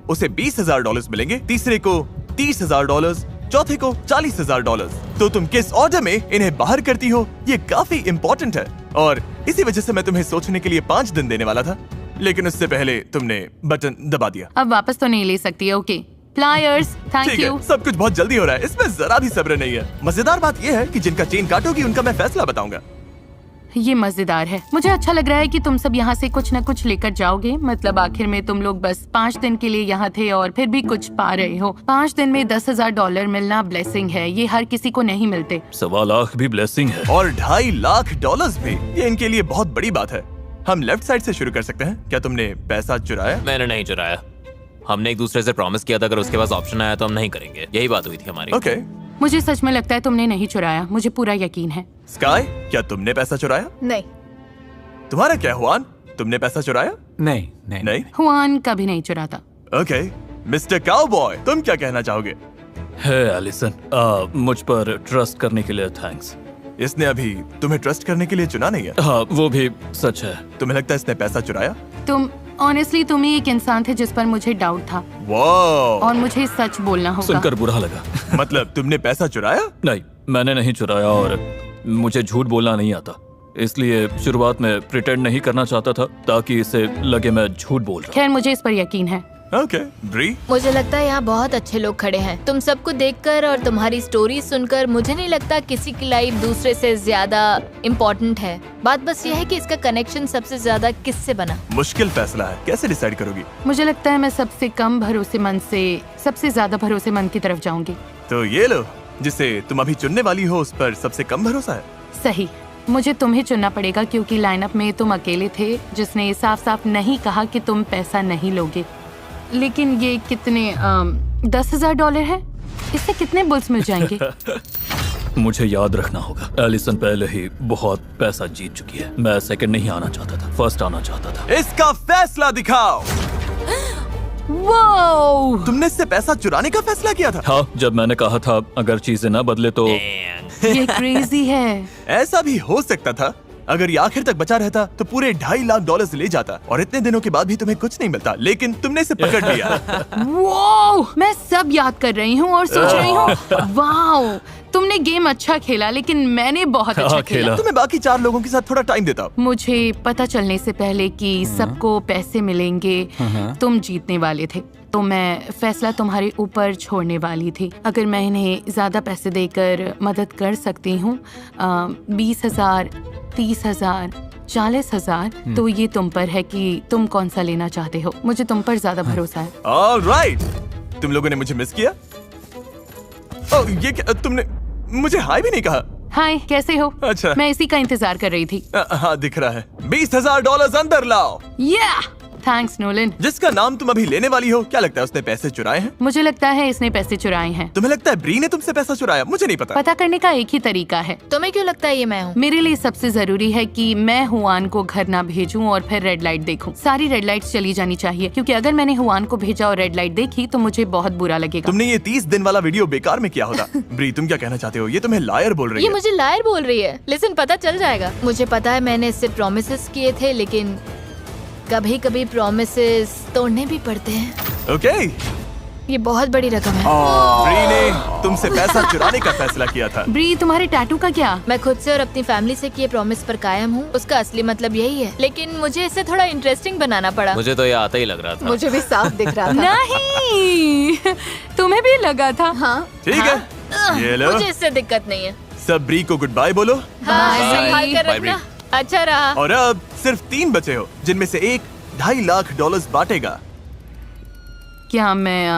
Speaker 1: उसे $20,000 मिलेंगे। तीसरे को $30,000, चौथे को $40,000। तो तुम किस ऑर्डर में इन्हें बाहर करती हो ये काफी इम्पोर्टेंट है, और इसी वजह से मैं तुम्हें सोचने के लिए 5 दिन देने वाला था, लेकिन उससे पहले तुमने बटन दबा दिया।
Speaker 2: अब वापस तो नहीं ले सकती। ओके प्लायर्स, थैंक
Speaker 1: ठीक
Speaker 2: यू।
Speaker 1: है, सब कुछ बहुत जल्दी हो रहा है, इसमें जरा भी सब्र नहीं है। मजेदार बात यह है कि जिनका चेन काटोगी उनका मैं फैसला बताऊंगा।
Speaker 2: ये मजेदार है। मुझे अच्छा लग रहा है कि तुम सब यहाँ से कुछ न कुछ लेकर जाओगे। मतलब आखिर में तुम लोग बस 5 दिन के लिए यहाँ थे और फिर भी कुछ पा रहे हो। 5 दिन में $10,000 मिलना ब्लेसिंग है, ये हर किसी को नहीं मिलते।
Speaker 8: 1.25 लाख भी ब्लेसिंग है।
Speaker 1: और $2.5 लाख भी, ये इनके लिए बहुत बड़ी बात है। हम लेफ्ट साइड से शुरू कर सकते हैं। क्या तुमने पैसा चुराया?
Speaker 3: मैंने नहीं चुराया। हमने एक दूसरे से प्रॉमिस किया था अगर उसके पास ऑप्शन आया तो हम नहीं करेंगे। यही बात हुई थी हमारी।
Speaker 1: ओके।
Speaker 2: मुझे सच में लगता है तुमने नहीं चुराया, मुझे पूरा यकीन है।
Speaker 1: स्काई, क्या तुमने पैसा चुराया?
Speaker 4: नहीं।
Speaker 1: तुम्हारा क्या हुआन, तुमने पैसा चुराया?
Speaker 7: नहीं
Speaker 1: नहीं।
Speaker 2: हुआन कभी नहीं चुराता।
Speaker 1: ओके। मिस्टर काउबॉय, तुम क्या कहना चाहोगे?
Speaker 8: है एलिसन, मुझ पर ट्रस्ट करने के लिए थैंक्स।
Speaker 1: इसने अभी तुम्हें ट्रस्ट करने के लिए चुना नहीं है।
Speaker 8: हाँ, वो भी सच है।
Speaker 1: तुम्हें लगता है इसने पैसा चुराया?
Speaker 2: तुम ऑनेस्टली तुम ही एक इंसान थे जिस पर मुझे डाउट था।
Speaker 1: वाह।
Speaker 2: और मुझे सच बोलना होगा।
Speaker 8: सुनकर बुरा लगा।
Speaker 1: मतलब तुमने पैसा चुराया?
Speaker 8: नहीं, मैंने नहीं चुराया और मुझे झूठ बोलना नहीं आता, इसलिए शुरुआत में प्रिटेंड नहीं करना चाहता था ताकि इसे लगे मैं झूठ बोल रहा।
Speaker 2: खैर मुझे इस पर यकीन है।
Speaker 1: ओके। ब्री,
Speaker 10: मुझे लगता है यहाँ बहुत अच्छे लोग खड़े हैं। तुम सबको देखकर और तुम्हारी स्टोरी सुनकर मुझे नहीं लगता किसी की लाइफ दूसरे से ज्यादा इम्पोर्टेंट है। बात बस ये है कि इसका कनेक्शन सबसे ज्यादा किससे बना।
Speaker 1: मुश्किल फैसला है, कैसे डिसाइड करोगी?
Speaker 2: मुझे लगता है मैं सबसे कम भरोसेमंद से सबसे ज्यादा भरोसेमंद की तरफ जाऊंगी।
Speaker 1: तो ये लो, जिसे तुम अभी चुनने वाली हो उस पर सबसे कम भरोसा है।
Speaker 2: सही, मुझे तुम्हें चुनना पड़ेगा क्योंकि लाइनअप में तुम अकेले थे जिसने साफ साफ नहीं कहा कि तुम पैसा नहीं लोगे। लेकिन ये कितने $10,000 है? इससे कितने बुल्स मिल जाएंगे?
Speaker 8: मुझे याद रखना होगा, एलिसन पहले ही बहुत पैसा जीत चुकी है। मैं सेकंड नहीं आना चाहता था, फर्स्ट आना चाहता था।
Speaker 1: इसका फैसला दिखाओ।
Speaker 2: वाओ!
Speaker 1: तुमने इससे पैसा चुराने का फैसला किया था?
Speaker 8: हाँ, जब मैंने कहा था अगर चीजें ना बदले तो।
Speaker 2: ये क्रेजी है।
Speaker 1: ऐसा भी हो सकता था, अगर ये आखिर तक बचा रहता तो पूरे $2.5 लाख ले जाता और इतने दिनों के बाद भी तुम्हें कुछ नहीं मिलता, लेकिन तुमने इसे पकड़ लिया।
Speaker 2: वाओ! मैं सब याद कर रही हूँ और सोच रही हूँ वाओ, तुमने गेम अच्छा खेला लेकिन मैंने बहुत अच्छा खेला।
Speaker 1: तुम्हें बाकी 4 लोगों के साथ थोड़ा टाइम देता।
Speaker 2: मुझे पता चलने से पहले कि सबको पैसे मिलेंगे, तुम जीतने वाले थे, तो मैं फैसला तुम्हारे ऊपर छोड़ने वाली थी। अगर मैं इन्हें ज्यादा पैसे देकर मदद कर सकती हूँ, 20,000, 30,000, 40,000, तो ये तुम पर है कि तुम कौन सा लेना चाहते हो। मुझे तुम पर ज्यादा भरोसा है।
Speaker 1: ऑलराइट, तुम लोगों ने मुझे मिस किया। ओह, ये क्या, तुमने मुझे हाय भी नहीं कहा।
Speaker 2: हाय, कैसे हो?
Speaker 1: अच्छा।
Speaker 2: मैं इसी का इंतजार कर रही थी।
Speaker 1: हाँ, दिख रहा है। $20,000 अंदर लाओ।
Speaker 2: Thanks Nolan.
Speaker 1: जिसका नाम तुम अभी लेने वाली हो, क्या लगता है उसने पैसे चुराए हैं?
Speaker 2: मुझे लगता है इसने पैसे चुराए हैं।
Speaker 1: तुम्हें लगता है ब्री ने तुमसे पैसा चुराया? मुझे नहीं पता।
Speaker 2: पता करने का एक ही तरीका है।
Speaker 10: तुम्हें क्यों लगता है ये मैं हूँ?
Speaker 2: मेरे लिए सबसे जरूरी है कि मैं हुआन को घर ना भेजूं और फिर रेड लाइट देखूं। सारी रेड लाइट्स चली जानी चाहिए क्योंकि अगर मैंने हुआन को भेजा और रेड लाइट देखी तो मुझे बहुत बुरा लगेगा।
Speaker 1: तुमने ये 30 दिन वाला वीडियो बेकार में किया होता। ब्री, तुम क्या कहना चाहते हो? ये तुम्हें लायर बोल रही
Speaker 10: ये
Speaker 1: है।
Speaker 10: मुझे लायर बोल रही है। लिसन, पता चल जाएगा। मुझे पता है मैंने इससे प्रॉमिसेस किए थे, लेकिन कभी-कभी प्रॉमिसेस तोड़ने भी पड़ते हैं।
Speaker 1: ओके।
Speaker 10: ये बहुत बड़ी रकम है।
Speaker 1: ब्री ने तुमसे पैसा चुराने का फैसला किया था।
Speaker 2: ब्री, तुम्हारे टैटू का क्या?
Speaker 10: मैं खुद से और अपनी फैमिली से किए प्रॉमिस पर कायम हूँ। उसका असली मतलब यही है, लेकिन मुझे इसे थोड़ा इंटरेस्टिंग बनाना पड़ा।
Speaker 3: मुझे तो ये आता ही लग रहा था।
Speaker 4: मुझे भी साफ दिख रहा था।
Speaker 2: नहीं, तुम्हें भी लगा था?
Speaker 4: हाँ।
Speaker 1: ठीक है, ये लो।
Speaker 10: मुझे इससे दिक्कत नहीं है।
Speaker 1: सब ब्री को गुड बाय बोलो।
Speaker 10: हाँ, संभाल कर
Speaker 3: बाय,
Speaker 10: रखना। अच्छा रहा।
Speaker 1: और अब सिर्फ 3 बचे हो, जिनमें से एक $2.5 लाख बांटेगा।
Speaker 2: क्या मैं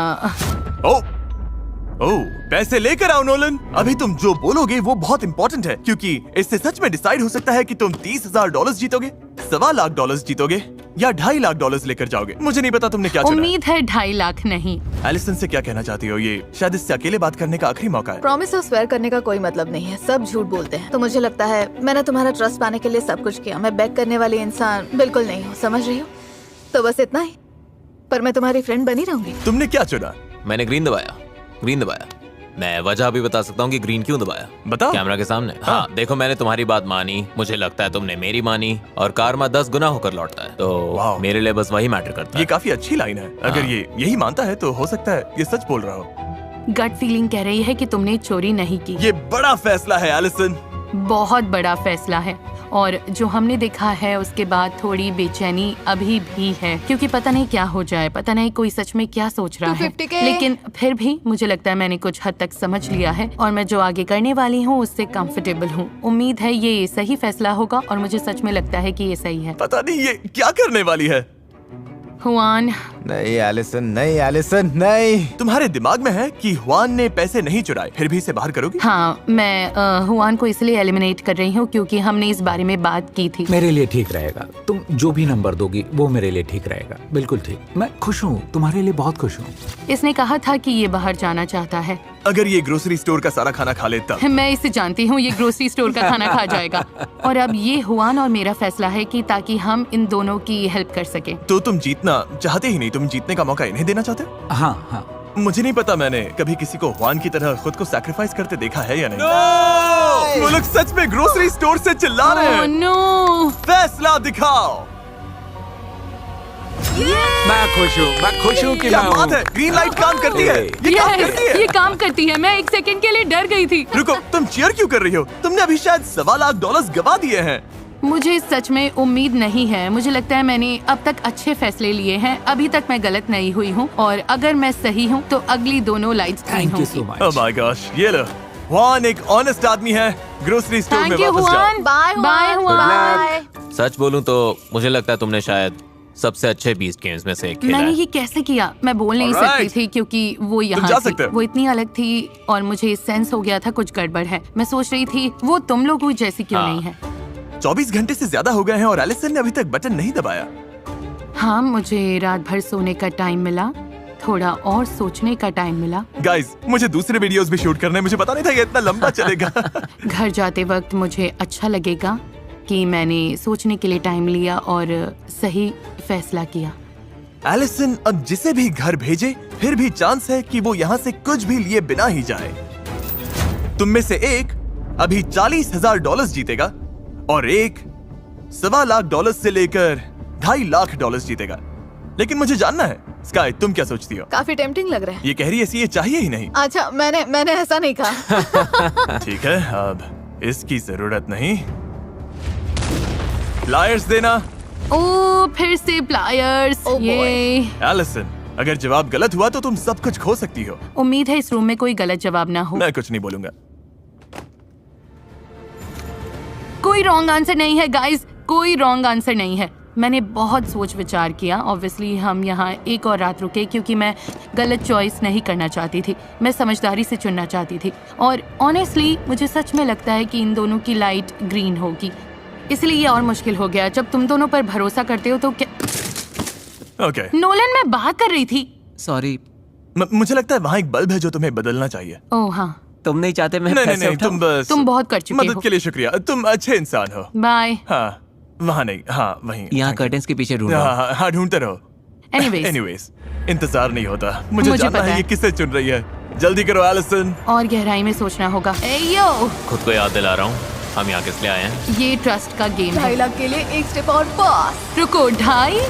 Speaker 1: ओ पैसे लेकर आओ नोलन। अभी तुम जो बोलोगे वो बहुत इंपॉर्टेंट है, क्योंकि इससे सच में डिसाइड हो सकता है कि तुम $30,000 जीतोगे, $1.25 लाख जीतोगे या $2.5 लाख लेकर जाओगे। मुझे नहीं पता तुमने क्या चुना।
Speaker 2: उम्मीद है 2.5 लाख नहीं।
Speaker 1: एलिसन से क्या कहना चाहती हो? ये शायद इससे अकेले बात करने का आखिरी मौका है।
Speaker 4: प्रॉमिस और स्वेयर करने का कोई मतलब नहीं है, सब झूठ बोलते हैं। तो मुझे लगता है मैंने तुम्हारा ट्रस्ट पाने के लिए सब कुछ किया। मैं बैक करने वाली इंसान बिल्कुल नहीं हूँ, समझ रही हो? तो बस इतना ही, पर मैं तुम्हारी फ्रेंड बनी रहूंगी।
Speaker 1: तुमने क्या चुना?
Speaker 3: मैंने ग्रीन दबाया। मैं वजह भी बता सकता हूँ कि ग्रीन क्यों दबाया।
Speaker 1: बताओ।
Speaker 3: कैमरा के सामने। हाँ, देखो, मैंने तुम्हारी बात मानी, मुझे लगता है तुमने मेरी मानी, और कारमा 10 गुना होकर लौटता है, तो मेरे लिए बस वही मैटर करता है।
Speaker 1: ये काफी अच्छी लाइन है। अगर ये यही मानता है तो हो सकता है ये सच बोल रहा हो।
Speaker 2: गट फीलिंग कह रही है कि तुमने चोरी नहीं की।
Speaker 1: ये बड़ा फैसला है एलिसन।
Speaker 2: बहुत बड़ा फैसला है और जो हमने देखा है उसके बाद थोड़ी बेचैनी अभी भी है, क्योंकि पता नहीं क्या हो जाए, पता नहीं कोई सच में क्या सोच रहा है।
Speaker 4: 250K?
Speaker 2: लेकिन फिर भी मुझे लगता है मैंने कुछ हद तक समझ लिया है और मैं जो आगे करने वाली हूँ उससे कंफर्टेबल हूँ। उम्मीद है ये सही फैसला होगा और मुझे सच में लगता है कि ये सही है।
Speaker 1: पता नहीं ये क्या करने वाली है।
Speaker 2: हुआन,
Speaker 6: नहीं एलिसन, नहीं एलिसन, नहीं।
Speaker 1: तुम्हारे दिमाग में है कि हुआन ने पैसे नहीं चुराए, फिर भी इसे बाहर करोगी?
Speaker 2: हाँ, मैं हुआन को इसलिए एलिमिनेट कर रही हूँ क्योंकि हमने इस बारे में बात की थी।
Speaker 7: मेरे लिए ठीक रहेगा, तुम जो भी नंबर दोगी वो मेरे लिए ठीक रहेगा, बिल्कुल ठीक। मैं खुश हूँ, तुम्हारे लिए बहुत खुश हूँ।
Speaker 2: इसने कहा था कि ये बाहर जाना चाहता है।
Speaker 1: अगर ये ग्रोसरी स्टोर का सारा खाना खा ले तब।
Speaker 2: मैं इसे जानती हूँ, ये ग्रोसरी स्टोर का खाना खा जाएगा। और अब ये हुआन और मेरा फैसला है कि ताकि हम इन दोनों की हेल्प कर सके।
Speaker 1: तो तुम जीतना चाहते ही नहीं, तुम जीतने का मौका इन्हें देना चाहते हो?
Speaker 7: हाँ हाँ।
Speaker 1: मुझे नहीं पता मैंने कभी किसी को हुआन की तरह खुद को सैक्रिफाइस करते देखा है या नहीं। वो लोग सच में ग्रोसरी स्टोर से चिल्ला रहे हैं।
Speaker 2: नो,
Speaker 1: फैसला दिखाओ।
Speaker 7: मैं खुश हूँ कि
Speaker 1: क्या
Speaker 7: मैं
Speaker 1: बात है, ग्रीन लाइट काम करती है। ये काम करती है।
Speaker 2: ये काम करती है। मैं एक सेकंड के लिए डर गई थी।
Speaker 1: रुको, तुम चीयर क्यों कर रही हो? तुमने अभी शायद $1.25 लाख गवा दिए हैं।
Speaker 2: मुझे सच में उम्मीद नहीं है। मुझे लगता है मैंने अब तक अच्छे फैसले लिए हैं। अभी तक मैं गलत नहीं हुई हूँ और अगर मैं सही हूँ तो अगली दोनों lights green
Speaker 7: thank you so
Speaker 2: होंगी।
Speaker 7: मच।
Speaker 1: ओह माय गॉश, ये लो। हुआन एक ऑनेस्ट आदमी है। ग्रोसरी स्टोर में
Speaker 2: थैंक यू
Speaker 1: वापस जाओ।
Speaker 2: Juan.
Speaker 4: Bye
Speaker 2: bye
Speaker 4: Juan.
Speaker 2: Juan.
Speaker 3: सच बोलूं तो मुझे लगता है तुमने शायद सबसे अच्छे 20 गेम्स में से एक खेला
Speaker 2: मैंने
Speaker 3: है।
Speaker 2: ये कैसे किया? मैं बोल नहीं
Speaker 1: Alright.
Speaker 2: सकती थी क्योंकि वो
Speaker 1: जा
Speaker 2: यहाँ
Speaker 1: सकते
Speaker 2: थी।
Speaker 1: हो।
Speaker 2: वो इतनी अलग थी और मुझे सेंस हो गया था कुछ गड़बड़ है। मैं सोच रही थी वो तुम लोगों जैसी क्यों
Speaker 3: हाँ।
Speaker 2: नहीं है।
Speaker 1: 24 घंटे से ज्यादा हो गए हैं और एलिसन ने अभी तक बटन नहीं दबाया।
Speaker 2: हाँ, मुझे रात भर सोने का टाइम मिला, थोड़ा और सोचने का टाइम मिला।
Speaker 1: गाइस, मुझे दूसरे वीडियोस भी शूट करने हैं। मुझे पता नहीं था ये इतना लंबा चलेगा।
Speaker 2: घर जाते वक्त मुझे अच्छा लगेगा कि मैंने सोचने के लिए टाइम लिया और सही फैसला किया।
Speaker 1: एलिसन अब जिसे भी घर भेजे फिर भी चांस है कि वो यहाँ से कुछ भी लिए बिना ही जाए। तुम में से एक अभी $40,000 जीतेगा और एक $1.25 लाख से लेकर $2.5 लाख जीतेगा। लेकिन मुझे जानना है स्काई, तुम क्या सोचती हो?
Speaker 4: काफी टेम्पटिंग लग रहा है।
Speaker 1: ये कह रही है ये चाहिए ही नहीं।
Speaker 4: अच्छा, मैंने ऐसा नहीं कहा।
Speaker 1: ठीक है, अब इसकी जरूरत नहीं। प्लायर्स देना।
Speaker 2: ओ, फिर से प्लायर्स।
Speaker 4: Oh boy.
Speaker 2: ये
Speaker 1: एलिसन, अगर जवाब गलत हुआ तो तुम सब कुछ खो सकती हो।
Speaker 2: उम्मीद है इस रूम में कोई गलत जवाब ना हो।
Speaker 1: मैं कुछ नहीं बोलूंगा।
Speaker 2: कोई रॉन्ग आंसर नहीं है गाइस, कोई रॉन्ग आंसर नहीं है। मैंने बहुत सोच विचार किया। ऑब्वियसली हम यहाँ एक और रात रुके क्योंकि मैं गलत चॉइस नहीं करना चाहती थी। मैं समझदारी से चुनना चाहती थी और ऑनेस्टली मुझे सच में लगता है कि इन दोनों की लाइट ग्रीन होगी। इसलिए ये और मुश्किल हो गया। जब तुम दोनों पर भरोसा करते हो तो क्या।
Speaker 1: ओके।
Speaker 2: नोलन, मैं बात कर रही थी।
Speaker 9: सॉरी,
Speaker 1: मुझे लगता है वहाँ एक बल्ब है जो तुम्हें बदलना चाहिए।
Speaker 2: ओह हाँ,
Speaker 9: तुम नहीं चाहते मैं
Speaker 1: नहीं
Speaker 9: पैसे
Speaker 1: नहीं,
Speaker 9: उठाऊं?
Speaker 1: तुम बस
Speaker 2: तुम बहुत कर चुके हो।
Speaker 1: मदद के लिए शुक्रिया। तुम अच्छे इंसान हो।
Speaker 2: बाय।
Speaker 1: हाँ, वहाँ नहीं, हाँ वहीं।
Speaker 9: यहाँ
Speaker 1: Thank you।
Speaker 9: कर्टेन्स के पीछे ढूंढ रहा हूं।
Speaker 1: हाँ हाँ, ढूंढते रहो।
Speaker 2: Anyways,
Speaker 1: एनीवेज, इंतजार नहीं होता। मुझे
Speaker 2: मुझे
Speaker 1: जानना
Speaker 2: पता
Speaker 1: है
Speaker 2: है।
Speaker 1: ये किसे चुन रही है। जल्दी करो एलिसन।
Speaker 2: और गहराई में सोचना होगा। ए यो,
Speaker 3: खुद को याद दिला रहा हूँ हम यहाँ किस लिए आए हैं।
Speaker 2: ये ट्रस्ट का गेम है।
Speaker 4: 2.5 लाख के लिए एक स्टेप और पास।
Speaker 2: रुको, 2.5?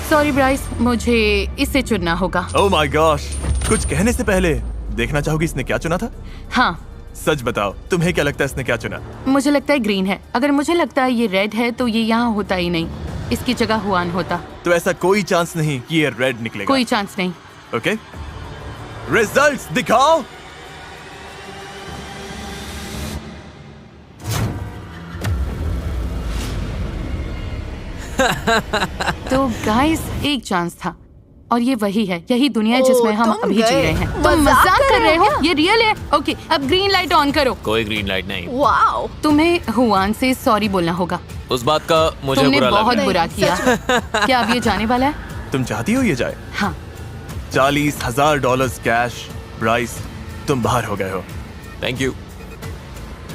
Speaker 2: सॉरी ब्राइस, मुझे इसे चुनना होगा।
Speaker 1: ओह माय गॉश, कुछ कहने से पहले देखना चाहोगी इसने क्या चुना था?
Speaker 2: हाँ,
Speaker 1: सच बताओ, तुम्हें क्या लगता है इसने क्या चुना?
Speaker 2: मुझे लगता है ग्रीन है। अगर मुझे लगता है ये रेड है तो ये यहाँ होता ही नहीं, इसकी जगह हुआन होता।
Speaker 1: तो ऐसा कोई चांस नहीं कि ये रेड निकलेगा।
Speaker 2: कोई चांस नहीं।
Speaker 1: ओके, रिजल्ट्स दिखाओ।
Speaker 2: तो गाइस, एक चांस था और ये वही है। यही दुनिया है जिसमें हम
Speaker 4: तुम
Speaker 2: अभी जी
Speaker 4: गए।
Speaker 2: रहे हैं। तुम मजाक कर रहे हो? ये रियल है। ओके, अब ग्रीन लाइट ऑन करो।
Speaker 3: कोई ग्रीन लाइट नहीं।
Speaker 4: वाओ,
Speaker 2: तुम्हें हुआन से सॉरी बोलना होगा।
Speaker 3: उस बात का मुझे
Speaker 2: तुमने
Speaker 3: बुरा लग
Speaker 2: बहुत
Speaker 3: रहा है।
Speaker 2: बुरा किया। क्या अब ये जाने वाला है?
Speaker 1: तुम चाहती हो ये जाए?
Speaker 2: हाँ।
Speaker 1: $40,000 कैश। ब्राइस, तुम बाहर हो गए हो।
Speaker 3: Thank you.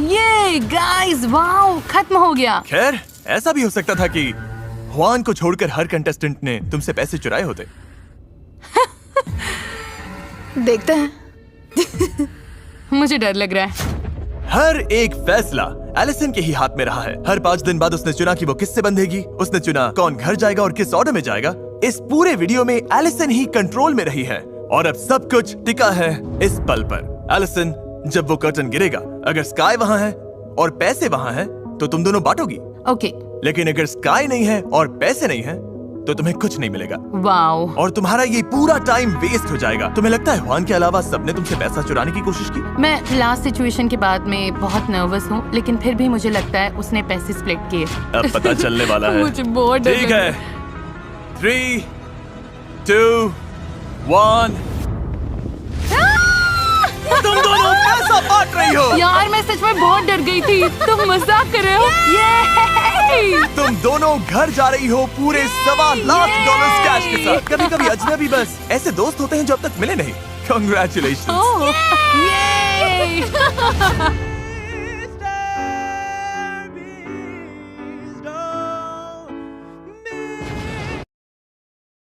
Speaker 2: ये गाइस, वाओ, खत्म हो गया।
Speaker 1: खैर, ऐसा भी हो सकता था कि हुआन को छोड़कर हर कंटेस्टेंट ने तुमसे पैसे चुराए होते।
Speaker 4: देखते हैं।
Speaker 2: मुझे डर लग रहा है।
Speaker 1: हर एक फैसला एलिसन के ही हाथ में रहा है। हर 5 दिन बाद उसने चुना कि वो किससे बंधेगी। उसने चुना कौन घर जाएगा और किस ऑर्डर में जाएगा। इस पूरे वीडियो में एलिसन ही कंट्रोल में रही है और अब सब कुछ टिका है इस पल पर। एलिसन, जब वो कर्टन गिरेगा, अगर स्काई वहाँ है और पैसे वहाँ है तो तुम दोनों बांटोगी।
Speaker 2: ओके।
Speaker 1: लेकिन अगर स्काई नहीं है और पैसे नहीं है तो तुम्हें कुछ नहीं मिलेगा।
Speaker 2: वाओ।
Speaker 1: और तुम्हारा ये पूरा टाइम वेस्ट हो जाएगा। तुम्हें लगता है जुआन के अलावा सबने तुमसे पैसा चुराने की कोशिश की?
Speaker 2: मैं लास्ट सिचुएशन के बाद में बहुत नर्वस हूँ, लेकिन फिर भी मुझे लगता है उसने पैसे स्प्लिट किए।
Speaker 1: अब पता चलने वाला है।
Speaker 2: मुझे बहुत डर
Speaker 1: ठीक
Speaker 2: लग
Speaker 1: है। 3, 2, 1। तुम दोनों पैसा बांट रही हो।
Speaker 2: यार मैं सच में बहुत डर गई थी। तुम मजाक कर रहे हो? ये
Speaker 1: तुम दोनों घर जा रही हो पूरे $1,25,000 कैश के साथ। कभी कभी अजनबी बस ऐसे दोस्त होते हैं जो अब तक मिले नहीं। Congratulations.
Speaker 2: ओह, ये